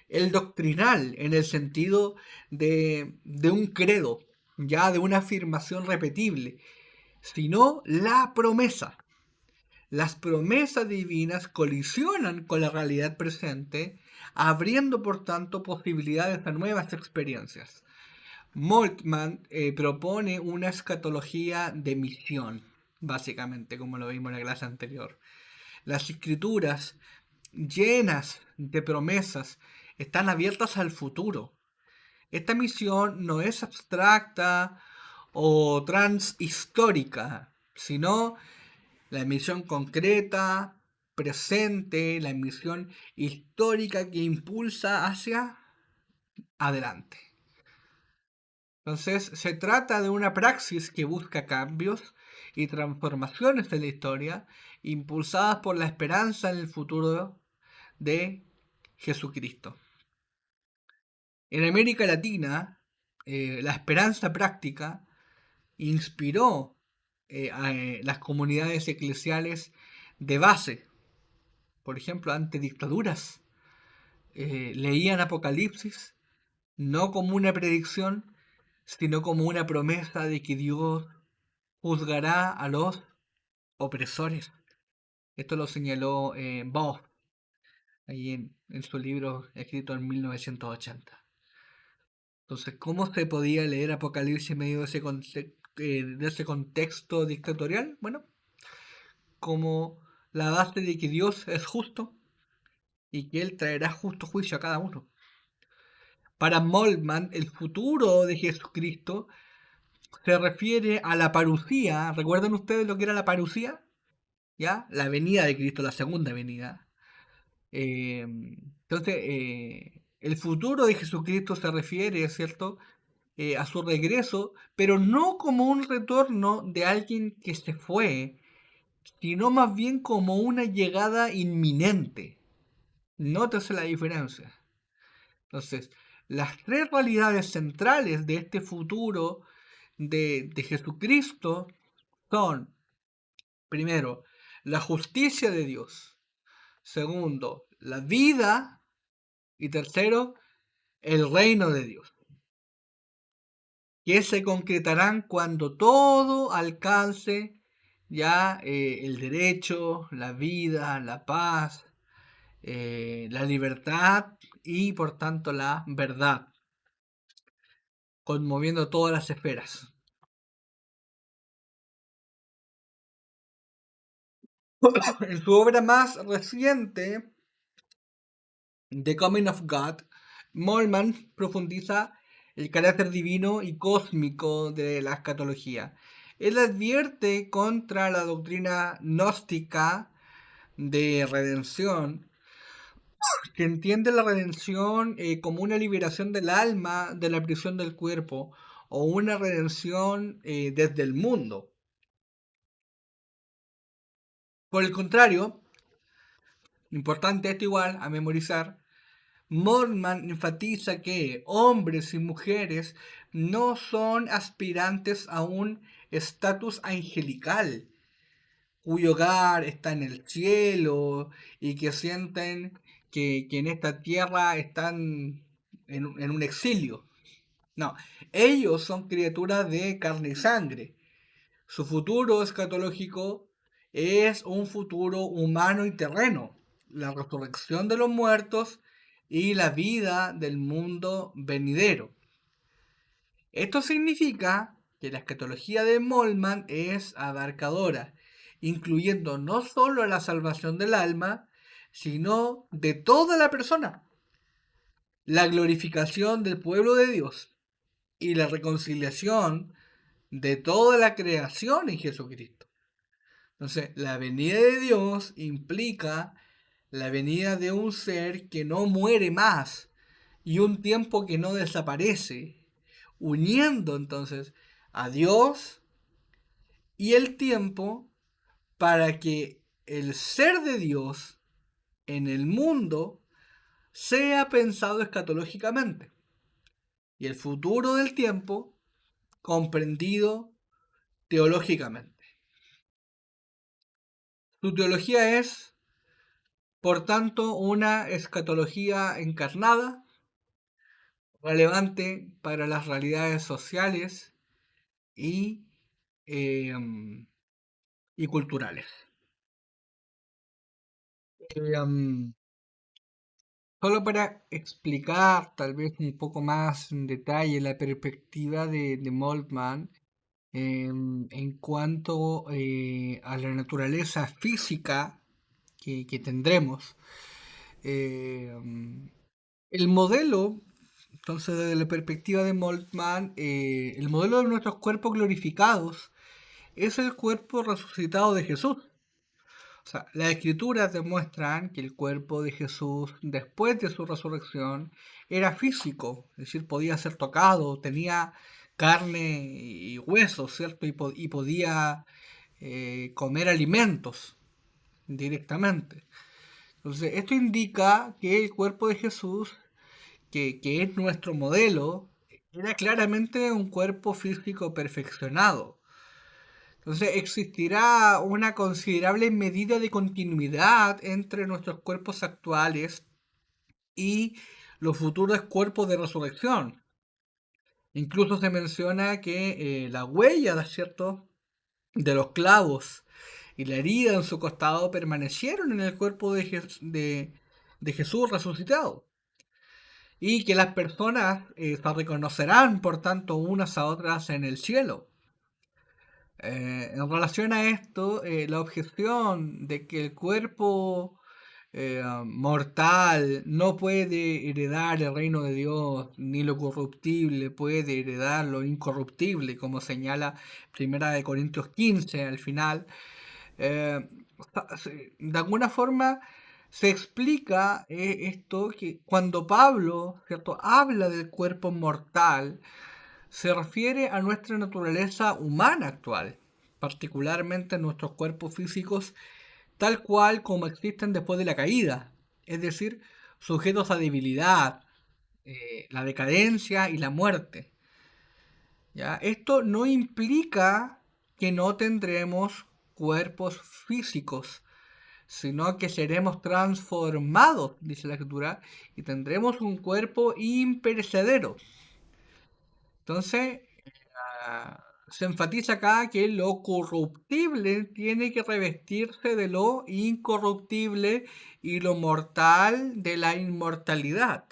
el doctrinal en el sentido de un credo, ya de una afirmación repetible, sino la promesa. Las promesas divinas colisionan con la realidad presente, abriendo por tanto posibilidades a nuevas experiencias. Moltmann propone una escatología de misión, básicamente, como lo vimos en la clase anterior. Las escrituras, llenas de promesas, están abiertas al futuro. Esta misión no es abstracta o transhistórica, sino la misión concreta, presente, la misión histórica que impulsa hacia adelante. Entonces, se trata de una praxis que busca cambios y transformaciones en la historia, impulsadas por la esperanza en el futuro de Jesucristo. En América Latina, la esperanza práctica inspiró a las comunidades eclesiales de base, por ejemplo, ante dictaduras. Leían Apocalipsis no como una predicción, sino como una promesa de que Dios juzgará a los opresores. Esto lo señaló Boff ahí en su libro escrito en 1980. Entonces, ¿cómo se podía leer Apocalipsis en medio de ese contexto dictatorial? Bueno, como la base de que Dios es justo y que Él traerá justo juicio a cada uno. Para Moltmann, el futuro de Jesucristo se refiere a la parucía. ¿Recuerdan ustedes lo que era la parucía? ¿Ya? La venida de Cristo, la segunda venida. El futuro de Jesucristo se refiere, ¿cierto? A su regreso, pero no como un retorno de alguien que se fue, sino más bien como una llegada inminente. Nótese la diferencia. Entonces, las tres realidades centrales de este futuro de Jesucristo son, primero, la justicia de Dios, segundo, la vida y tercero, el reino de Dios, que se concretarán cuando todo alcance ya el derecho, la vida, la paz, la libertad y por tanto la verdad, conmoviendo todas las esferas. En su obra más reciente, The Coming of God, Moltmann profundiza el carácter divino y cósmico de la escatología. Él advierte contra la doctrina gnóstica de redención, que entiende la redención como una liberación del alma de la prisión del cuerpo o una redención desde el mundo. Por el contrario, importante esto igual a memorizar, Moltmann enfatiza que hombres y mujeres no son aspirantes a un estatus angelical, cuyo hogar está en el cielo y que sienten que en esta tierra están en un exilio. No, ellos son criaturas de carne y sangre. Su futuro escatológico es un futuro humano y terreno, la resurrección de los muertos y la vida del mundo venidero. Esto significa que la escatología de Moltmann es abarcadora, incluyendo no solo la salvación del alma, sino de toda la persona, la glorificación del pueblo de Dios y la reconciliación de toda la creación en Jesucristo. Entonces, la venida de Dios implica la venida de un ser que no muere más y un tiempo que no desaparece, uniendo entonces a Dios y el tiempo para que el ser de Dios en el mundo sea pensado escatológicamente y el futuro del tiempo comprendido teológicamente. Su teología es, por tanto, una escatología encarnada, relevante para las realidades sociales y, eh, y culturales. Eh, Solo para explicar tal vez un poco más en detalle la perspectiva de Moltmann en cuanto a la naturaleza física que tendremos. Eh, el modelo, entonces desde la perspectiva de Moltmann, el modelo de nuestros cuerpos glorificados es el cuerpo resucitado de Jesús. O sea, las escrituras demuestran que el cuerpo de Jesús, después de su resurrección, era físico, es decir, podía ser tocado, tenía carne y huesos, ¿cierto? Y podía comer alimentos directamente. Entonces, esto indica que el cuerpo de Jesús, que es nuestro modelo, era claramente un cuerpo físico perfeccionado. Entonces existirá una considerable medida de continuidad entre nuestros cuerpos actuales y los futuros cuerpos de resurrección. Incluso se menciona que la huella, ¿cierto?, de los clavos y la herida en su costado permanecieron en el cuerpo de Jesús resucitado. Y que las personas se reconocerán, por tanto, unas a otras en el cielo. En relación a esto, la objeción de que el cuerpo mortal no puede heredar el reino de Dios, ni lo corruptible puede heredar lo incorruptible, como señala Primera de Corintios 15 al final, eh, de alguna forma se explica esto que cuando Pablo, ¿cierto?, habla del cuerpo mortal, se refiere a nuestra naturaleza humana actual, particularmente nuestros cuerpos físicos tal cual como existen después de la caída, es decir, sujetos a debilidad, la decadencia y la muerte. ¿Ya? Esto no implica que no tendremos cuerpos físicos, sino que seremos transformados, dice la escritura, y tendremos un cuerpo imperecedero. Entonces, se enfatiza acá que lo corruptible tiene que revestirse de lo incorruptible y lo mortal de la inmortalidad.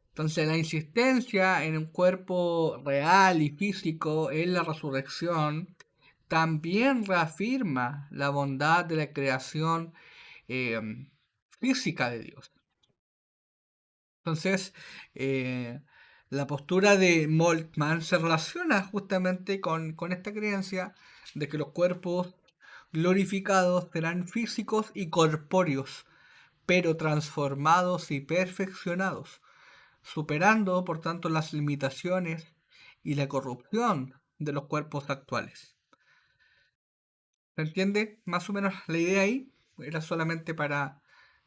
Entonces la insistencia en un cuerpo real y físico en la resurrección también reafirma la bondad de la creación eh, física de Dios. Entonces, la postura de Moltmann se relaciona justamente con esta creencia de que los cuerpos glorificados serán físicos y corpóreos, pero transformados y perfeccionados, superando por tanto las limitaciones y la corrupción de los cuerpos actuales. ¿Se entiende más o menos la idea ahí? Era solamente para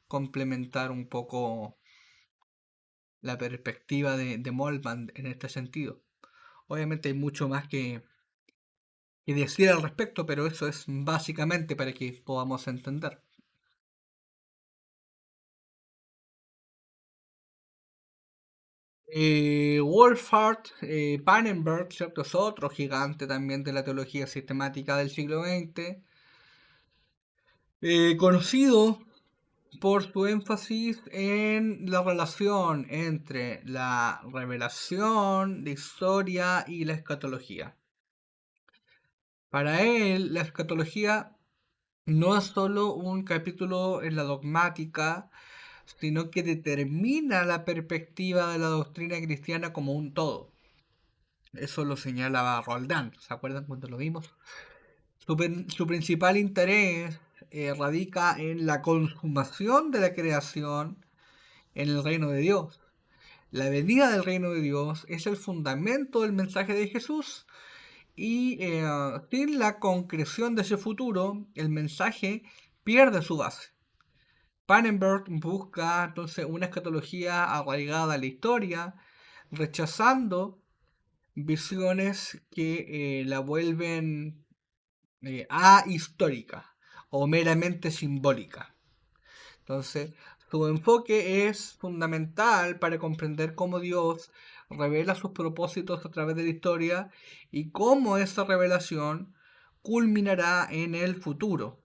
complementar un poco la perspectiva de Moltmann en este sentido. Obviamente hay mucho más que decir al respecto, pero eso es básicamente para que podamos entender. Wolfhard Pannenberg, ¿cierto? Es otro gigante también de la teología sistemática del siglo XX, conocido por su énfasis en la relación entre la revelación, la historia y la escatología. Para él, la escatología no es solo un capítulo en la dogmática, sino que determina la perspectiva de la doctrina cristiana como un todo. Eso lo señalaba Roldán, ¿se acuerdan cuando lo vimos? Su principal interés radica en la consumación de la creación en el reino de Dios. La venida del reino de Dios es el fundamento del mensaje de Jesús y sin la concreción de ese futuro, el mensaje pierde su base. Pannenberg busca entonces una escatología arraigada a la historia, rechazando visiones que la vuelven ahistórica o meramente simbólica. Entonces, su enfoque es fundamental para comprender cómo Dios revela sus propósitos a través de la historia y cómo esa revelación culminará en el futuro.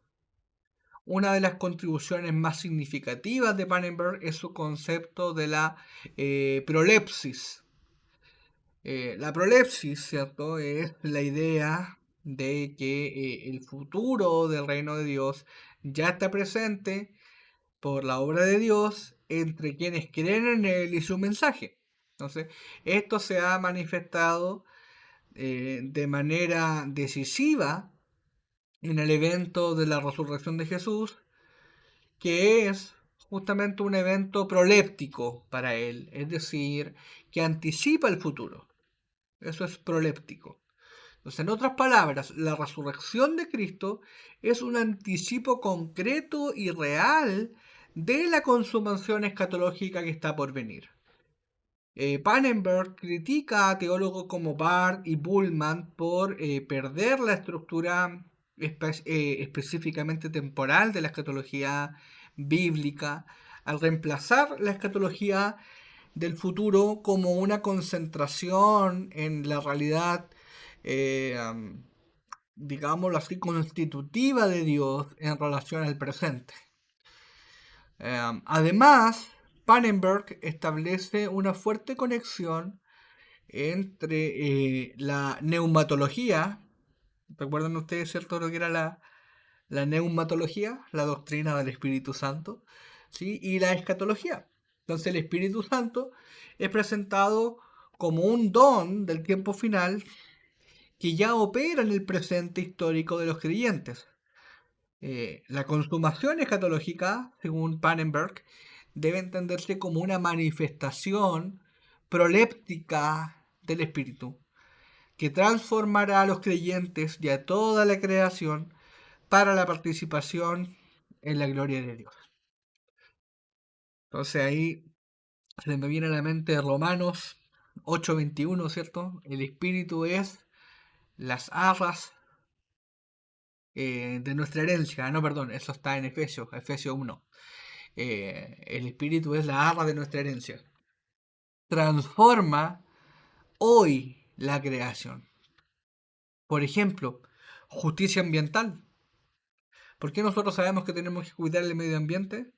Una de las contribuciones más significativas de Pannenberg es su concepto de la prolepsis. La prolepsis, ¿cierto?, es la idea de que el futuro del reino de Dios ya está presente por la obra de Dios entre quienes creen en Él y su mensaje. Entonces, esto se ha manifestado de manera decisiva en el evento de la resurrección de Jesús, que es justamente un evento proléptico para él, es decir, que anticipa el futuro. Eso es proléptico. Entonces, en otras palabras, la resurrección de Cristo es un anticipo concreto y real de la consumación escatológica que está por venir. Pannenberg critica a teólogos como Barth y Bullman por perder la estructura específicamente temporal de la escatología bíblica, al reemplazar la escatología del futuro como una concentración en la realidad, eh, um, digámoslo así, constitutiva de Dios en relación al presente. Además, Pannenberg establece una fuerte conexión entre la neumatología. ¿Recuerdan ustedes, cierto, lo que era la neumatología, la doctrina del Espíritu Santo? ¿Sí? Y la escatología. Entonces el Espíritu Santo es presentado como un don del tiempo final que ya opera en el presente histórico de los creyentes. La consumación escatológica, según Pannenberg, debe entenderse como una manifestación proléptica del Espíritu, que transformará a los creyentes y a toda la creación para la participación en la gloria de Dios. Entonces ahí se me viene a la mente Romanos 8:21, ¿cierto? El Espíritu es las arras de nuestra herencia. No, perdón, eso está en Efesios 1. El Espíritu es la arra de nuestra herencia. Transforma hoy la creación. Por ejemplo, justicia ambiental. ¿Por qué nosotros sabemos que tenemos que cuidar el medio ambiente?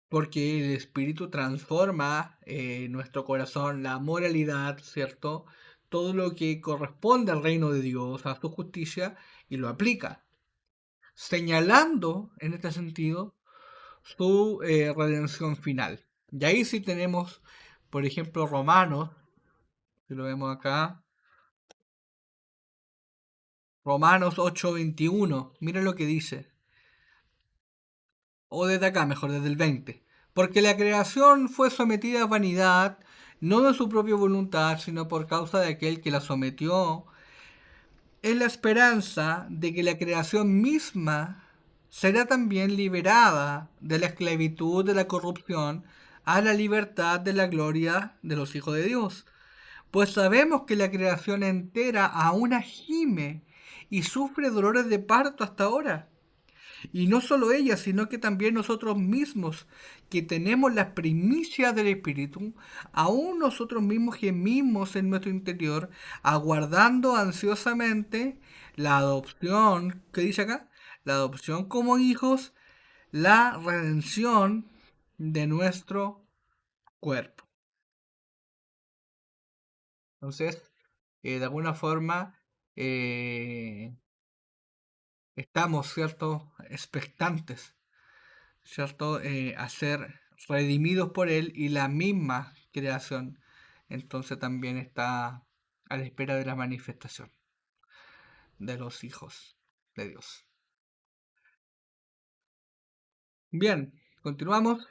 Porque el Espíritu transforma nuestro corazón, la moralidad, ¿cierto? Todo lo que corresponde al reino de Dios, a su justicia, y lo aplica, señalando en este sentido su redención final. Y ahí sí tenemos, por ejemplo, Romanos, si lo vemos acá, Romanos 8:21, mira lo que dice. O desde acá, mejor, desde el 20. Porque la creación fue sometida a vanidad, no de su propia voluntad, sino por causa de aquel que la sometió, en la esperanza de que la creación misma será también liberada de la esclavitud de la corrupción a la libertad de la gloria de los hijos de Dios. Pues sabemos que la creación entera aún gime y sufre dolores de parto hasta ahora. Y no solo ella, sino que también nosotros mismos, que tenemos las primicias del Espíritu, aún nosotros mismos gemimos en nuestro interior, aguardando ansiosamente la adopción, ¿qué dice acá? La adopción como hijos, la redención de nuestro cuerpo. Entonces, de alguna forma, eh, estamos, ¿cierto?, expectantes, ¿cierto?, a ser redimidos por Él, y la misma creación entonces también está a la espera de la manifestación de los hijos de Dios. Bien, continuamos.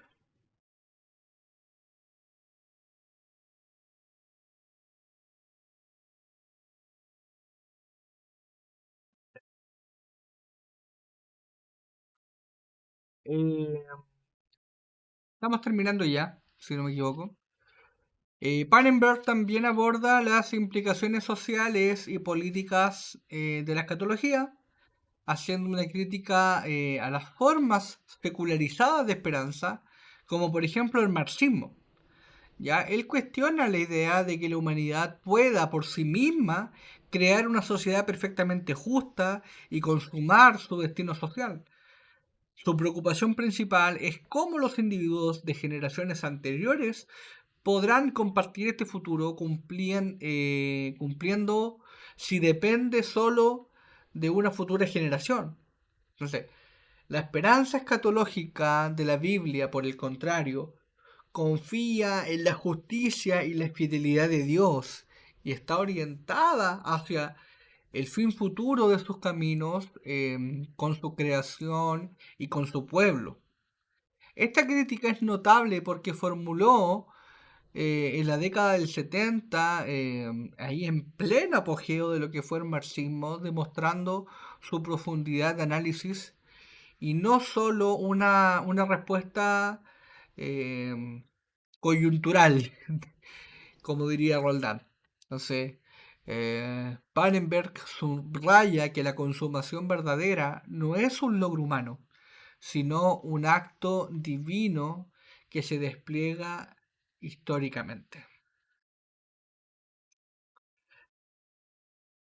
Eh, Estamos terminando ya, si no me equivoco. Pannenberg también aborda las implicaciones sociales y políticas de la escatología, haciendo una crítica a las formas secularizadas de esperanza, como por ejemplo el marxismo. Ya él cuestiona la idea de que la humanidad pueda por sí misma crear una sociedad perfectamente justa y consumar su destino social. Su preocupación principal es cómo los individuos de generaciones anteriores podrán compartir este futuro cumpliendo si depende solo de una futura generación. Entonces, la esperanza escatológica de la Biblia, por el contrario, confía en la justicia y la fidelidad de Dios y está orientada hacia el fin futuro de sus caminos con su creación y con su pueblo. Esta crítica es notable porque formuló en la década del 70, ahí en pleno apogeo de lo que fue el marxismo, demostrando su profundidad de análisis y no solo una respuesta eh, coyuntural, como diría Roldán. Entonces, Pannenberg subraya que la consumación verdadera no es un logro humano, sino un acto divino que se despliega históricamente.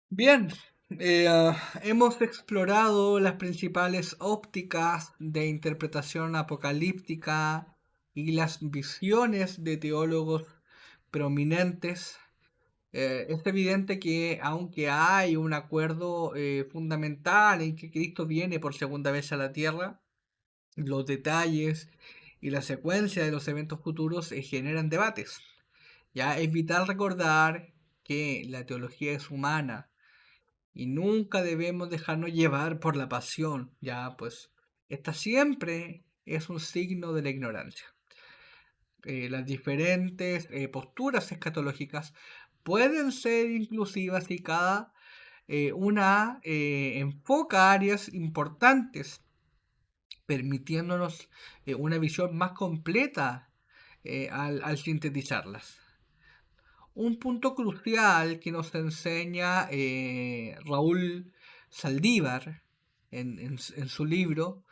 Bien, hemos explorado las principales ópticas de interpretación apocalíptica y las visiones de teólogos prominentes. Es evidente que aunque hay un acuerdo fundamental en que Cristo viene por segunda vez a la tierra, los detalles y la secuencia de los eventos futuros generan debates. Ya es vital recordar que la teología es humana y nunca debemos dejarnos llevar por la pasión. Ya pues, esta siempre es un signo de la ignorancia. Las diferentes posturas escatológicas pueden ser inclusivas y cada una enfoca áreas importantes, permitiéndonos una visión más completa al sintetizarlas. Un punto crucial que nos enseña Raúl Saldívar en su libro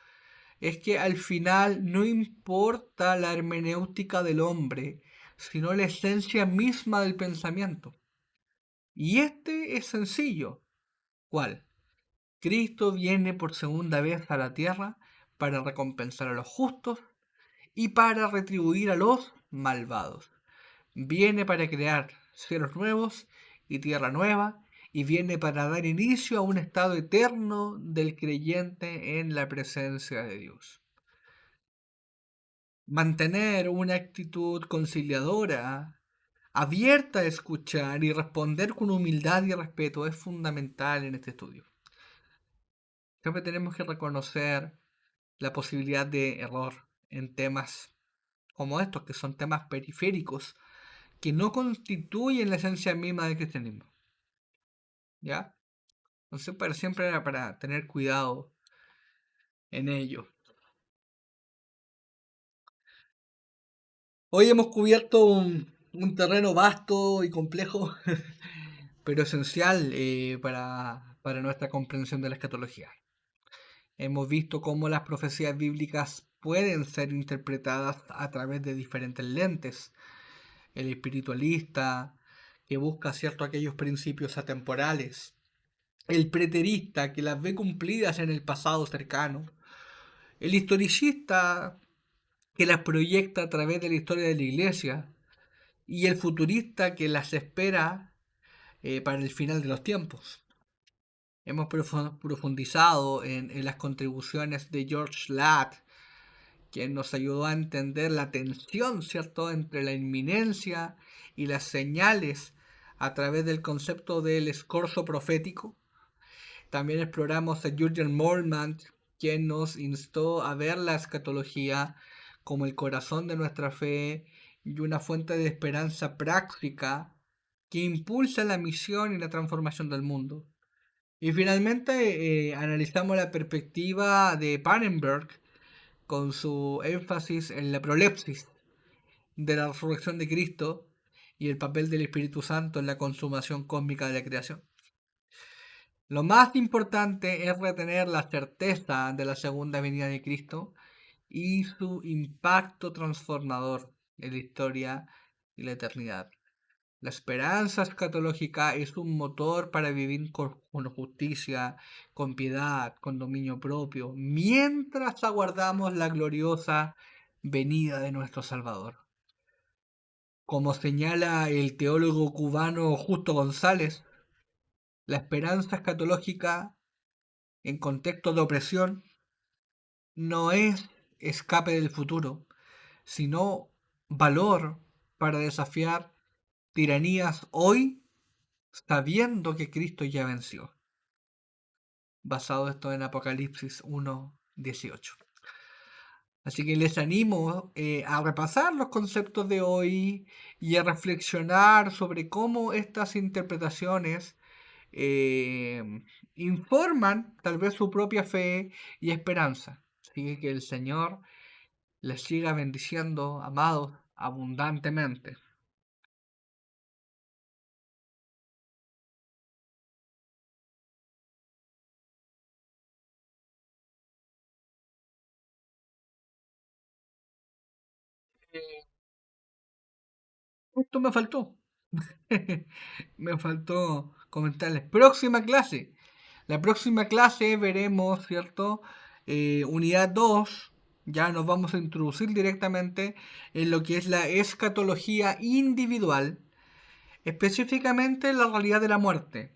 es que al final no importa la hermenéutica del hombre, sino la esencia misma del pensamiento. Y este es sencillo. ¿Cuál? Cristo viene por segunda vez a la tierra para recompensar a los justos y para retribuir a los malvados. Viene para crear cielos nuevos y tierra nueva, y viene para dar inicio a un estado eterno del creyente en la presencia de Dios. Mantener una actitud conciliadora, abierta a escuchar y responder con humildad y respeto es fundamental en este estudio. Siempre tenemos que reconocer la posibilidad de error en temas como estos, que son temas periféricos, que no constituyen la esencia misma del cristianismo. ¿Ya? Entonces, siempre era para tener cuidado en ello. Hoy hemos cubierto un terreno vasto y complejo, pero esencial para nuestra comprensión de la escatología. Hemos visto cómo las profecías bíblicas pueden ser interpretadas a través de diferentes lentes. El espiritualista, que busca cierto aquellos principios atemporales. El preterista, que las ve cumplidas en el pasado cercano. El historicista, que las proyecta a través de la historia de la iglesia. Y el futurista, que las espera para el final de los tiempos. Hemos profundizado en las contribuciones de George Ladd, quien nos ayudó a entender la tensión, ¿cierto?, entre la inminencia y las señales a través del concepto del escorzo profético. También exploramos a Jürgen Moltmann, quien nos instó a ver la escatología como el corazón de nuestra fe y una fuente de esperanza práctica que impulsa la misión y la transformación del mundo. Y finalmente analizamos la perspectiva de Pannenberg con su énfasis en la prolepsis de la resurrección de Cristo y el papel del Espíritu Santo en la consumación cósmica de la creación. Lo más importante es retener la certeza de la segunda venida de Cristo y su impacto transformador en la historia y la eternidad. La esperanza escatológica es un motor para vivir con justicia, con piedad, con dominio propio, mientras aguardamos la gloriosa venida de nuestro Salvador. Como señala el teólogo cubano Justo González, la esperanza escatológica en contexto de opresión no es escape del futuro, sino valor para desafiar tiranías hoy sabiendo que Cristo ya venció. Basado esto en Apocalipsis 1:18. Así que les animo a repasar los conceptos de hoy y a reflexionar sobre cómo estas interpretaciones informan tal vez su propia fe y esperanza. Así que el Señor les siga bendiciendo, amados, abundantemente. Esto me faltó. Me faltó comentarles. Próxima clase. La próxima clase veremos, ¿cierto? Unidad 2. Ya nos vamos a introducir directamente en lo que es la escatología individual, específicamente la realidad de la muerte.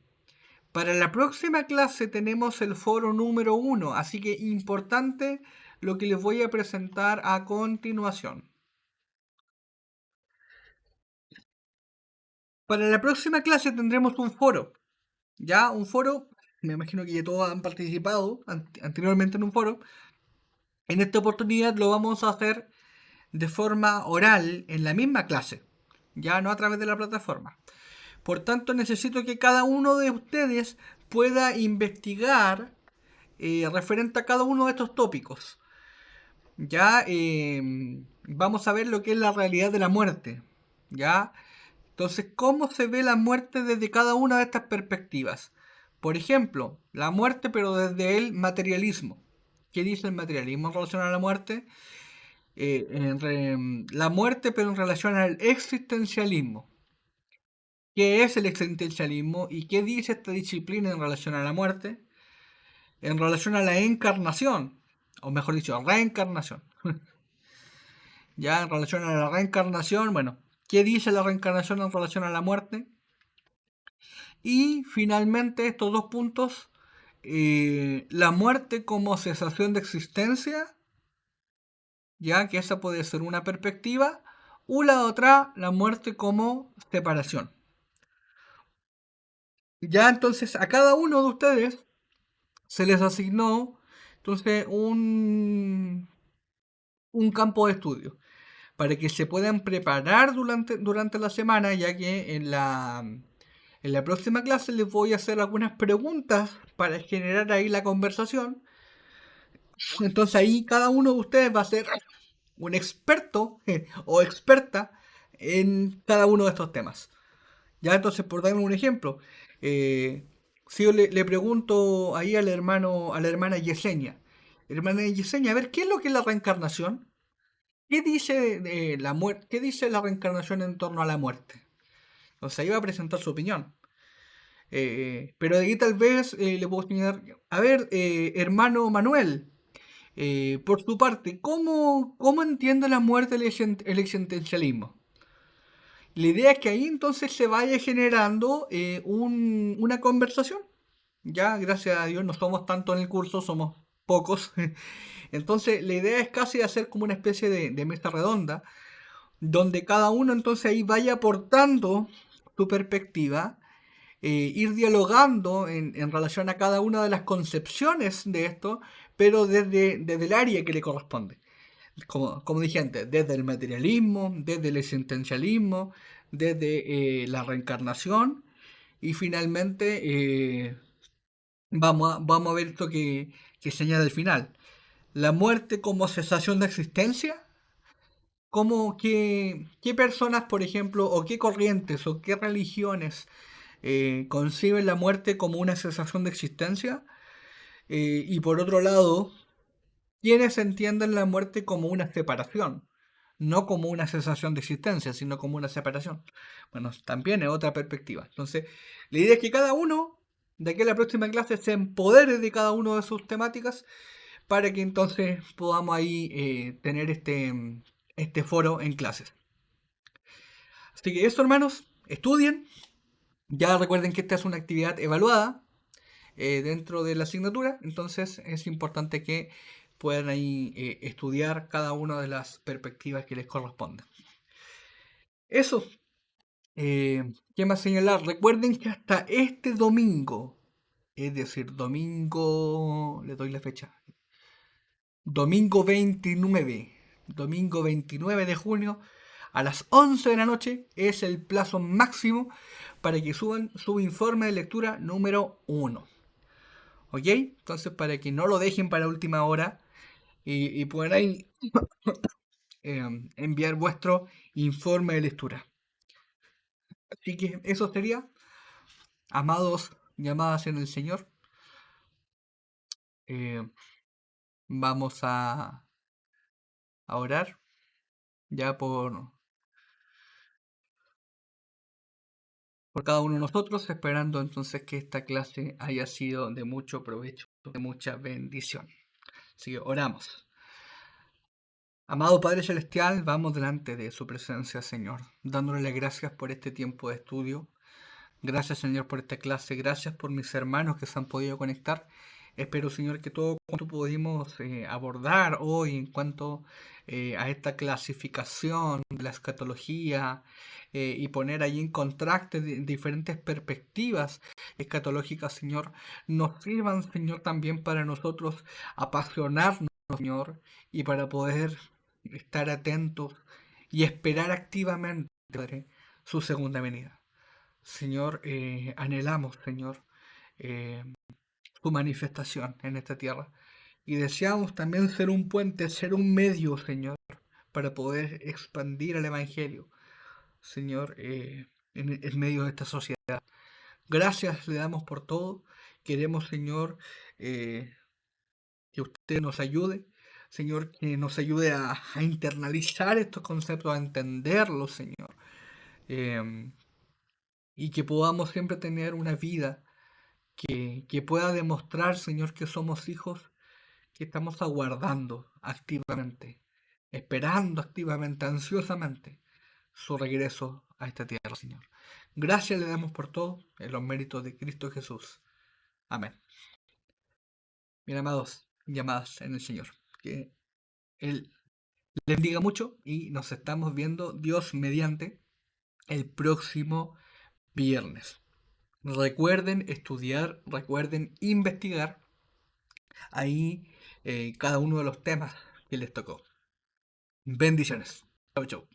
Para la próxima clase tenemos el foro número 1, así que importante lo que les voy a presentar a continuación. Para la próxima clase tendremos un foro. Ya un foro, me imagino que ya todos han participado anteriormente en un foro. En esta oportunidad lo vamos a hacer de forma oral en la misma clase, ya no a través de la plataforma. Por tanto, necesito que cada uno de ustedes pueda investigar referente a cada uno de estos tópicos. Ya vamos a ver lo que es la realidad de la muerte. Ya, entonces, ¿cómo se ve la muerte desde cada una de estas perspectivas? Por ejemplo, la muerte pero desde el materialismo. ¿Qué dice el materialismo en relación a la muerte? La muerte pero en relación al existencialismo. ¿Qué es el existencialismo y qué dice esta disciplina en relación a la muerte? En relación a la encarnación, o mejor dicho, reencarnación. Ya en relación a la reencarnación, bueno, ¿qué dice la reencarnación en relación a la muerte? Y finalmente estos dos puntos, la muerte como cesación de existencia, ya que esa puede ser una perspectiva, o la otra, la muerte como separación. Ya entonces a cada uno de ustedes se les asignó entonces un campo de estudio para que se puedan preparar durante la semana, ya que en la próxima clase les voy a hacer algunas preguntas para generar ahí la conversación. Entonces ahí cada uno de ustedes va a ser un experto o experta en cada uno de estos temas. Ya entonces, por darle un ejemplo, eh, si yo le pregunto ahí a la hermana Yesenia, a ver, ¿qué es lo que es la reencarnación? ¿Qué dice la muerte? ¿Qué dice la reencarnación en torno a la muerte? O sea, iba a presentar su opinión. Pero de ahí tal vez le puedo señalar, a ver, hermano Manuel, por tu parte, ¿cómo entiende la muerte el existencialismo? La idea es que ahí entonces se vaya generando una conversación. Ya, gracias a Dios, no somos tanto en el curso, somos pocos. Entonces, la idea es casi hacer como una especie de mesa redonda, donde cada uno entonces ahí vaya aportando su perspectiva, ir dialogando en relación a cada una de las concepciones de esto, pero desde el área que le corresponde. Como dije antes, desde el materialismo, desde el existencialismo, desde la reencarnación y finalmente vamos a ver esto que señala al final. La muerte como cesación de existencia. ¿Qué personas, por ejemplo, o qué corrientes o qué religiones conciben la muerte como una cesación de existencia? Y por otro lado, ¿quiénes entienden la muerte como una separación? No como una cesación de existencia, sino como una separación. Bueno, también es otra perspectiva. Entonces, la idea es que cada uno, de aquí a la próxima clase, se empodere de cada una de sus temáticas para que entonces podamos ahí tener este foro en clases. Así que eso, hermanos, estudien. Ya recuerden que esta es una actividad evaluada dentro de la asignatura, entonces es importante que puedan ahí estudiar cada una de las perspectivas que les corresponden. Eso, ¿Qué más señalar? Recuerden que hasta este domingo, es decir, domingo, le doy la fecha, domingo 29 de junio, a las 11 de la noche, es el plazo máximo para que suban su informe de lectura número 1. ¿Ok? Entonces, para que no lo dejen para última hora y puedan ahí enviar vuestro informe de lectura. Así que eso sería, amados y amadas en el Señor. eh, Vamos a orar ya por cada uno de nosotros, esperando entonces que esta clase haya sido de mucho provecho, de mucha bendición. Así que oramos. Amado Padre Celestial, vamos delante de su presencia, Señor, dándole las gracias por este tiempo de estudio. Gracias, Señor, por esta clase. Gracias por mis hermanos que se han podido conectar. Espero, Señor, que todo cuanto pudimos abordar hoy en cuanto a esta clasificación de la escatología y poner ahí en contraste diferentes perspectivas escatológicas, Señor, nos sirvan, Señor, también para nosotros apasionarnos, Señor, y para poder estar atentos y esperar activamente, Padre, su segunda venida. Señor, anhelamos, Señor, eh, tu manifestación en esta tierra. Y deseamos también ser un puente, ser un medio, Señor, para poder expandir el Evangelio, Señor, en medio de esta sociedad. Gracias le damos por todo. Queremos, Señor, que usted nos ayude. Señor, que nos ayude a internalizar estos conceptos, a entenderlos, Señor. em, y que podamos siempre tener una vida que pueda demostrar, Señor, que somos hijos, que estamos aguardando activamente, esperando activamente, ansiosamente su regreso a esta tierra, Señor. Gracias le damos por todo, en los méritos de Cristo Jesús. Amén. Bien, amados y amadas en el Señor, que Él les bendiga mucho y nos estamos viendo, Dios mediante, el próximo viernes. Recuerden estudiar, recuerden investigar ahí cada uno de los temas que les tocó. Bendiciones. Chau, chau.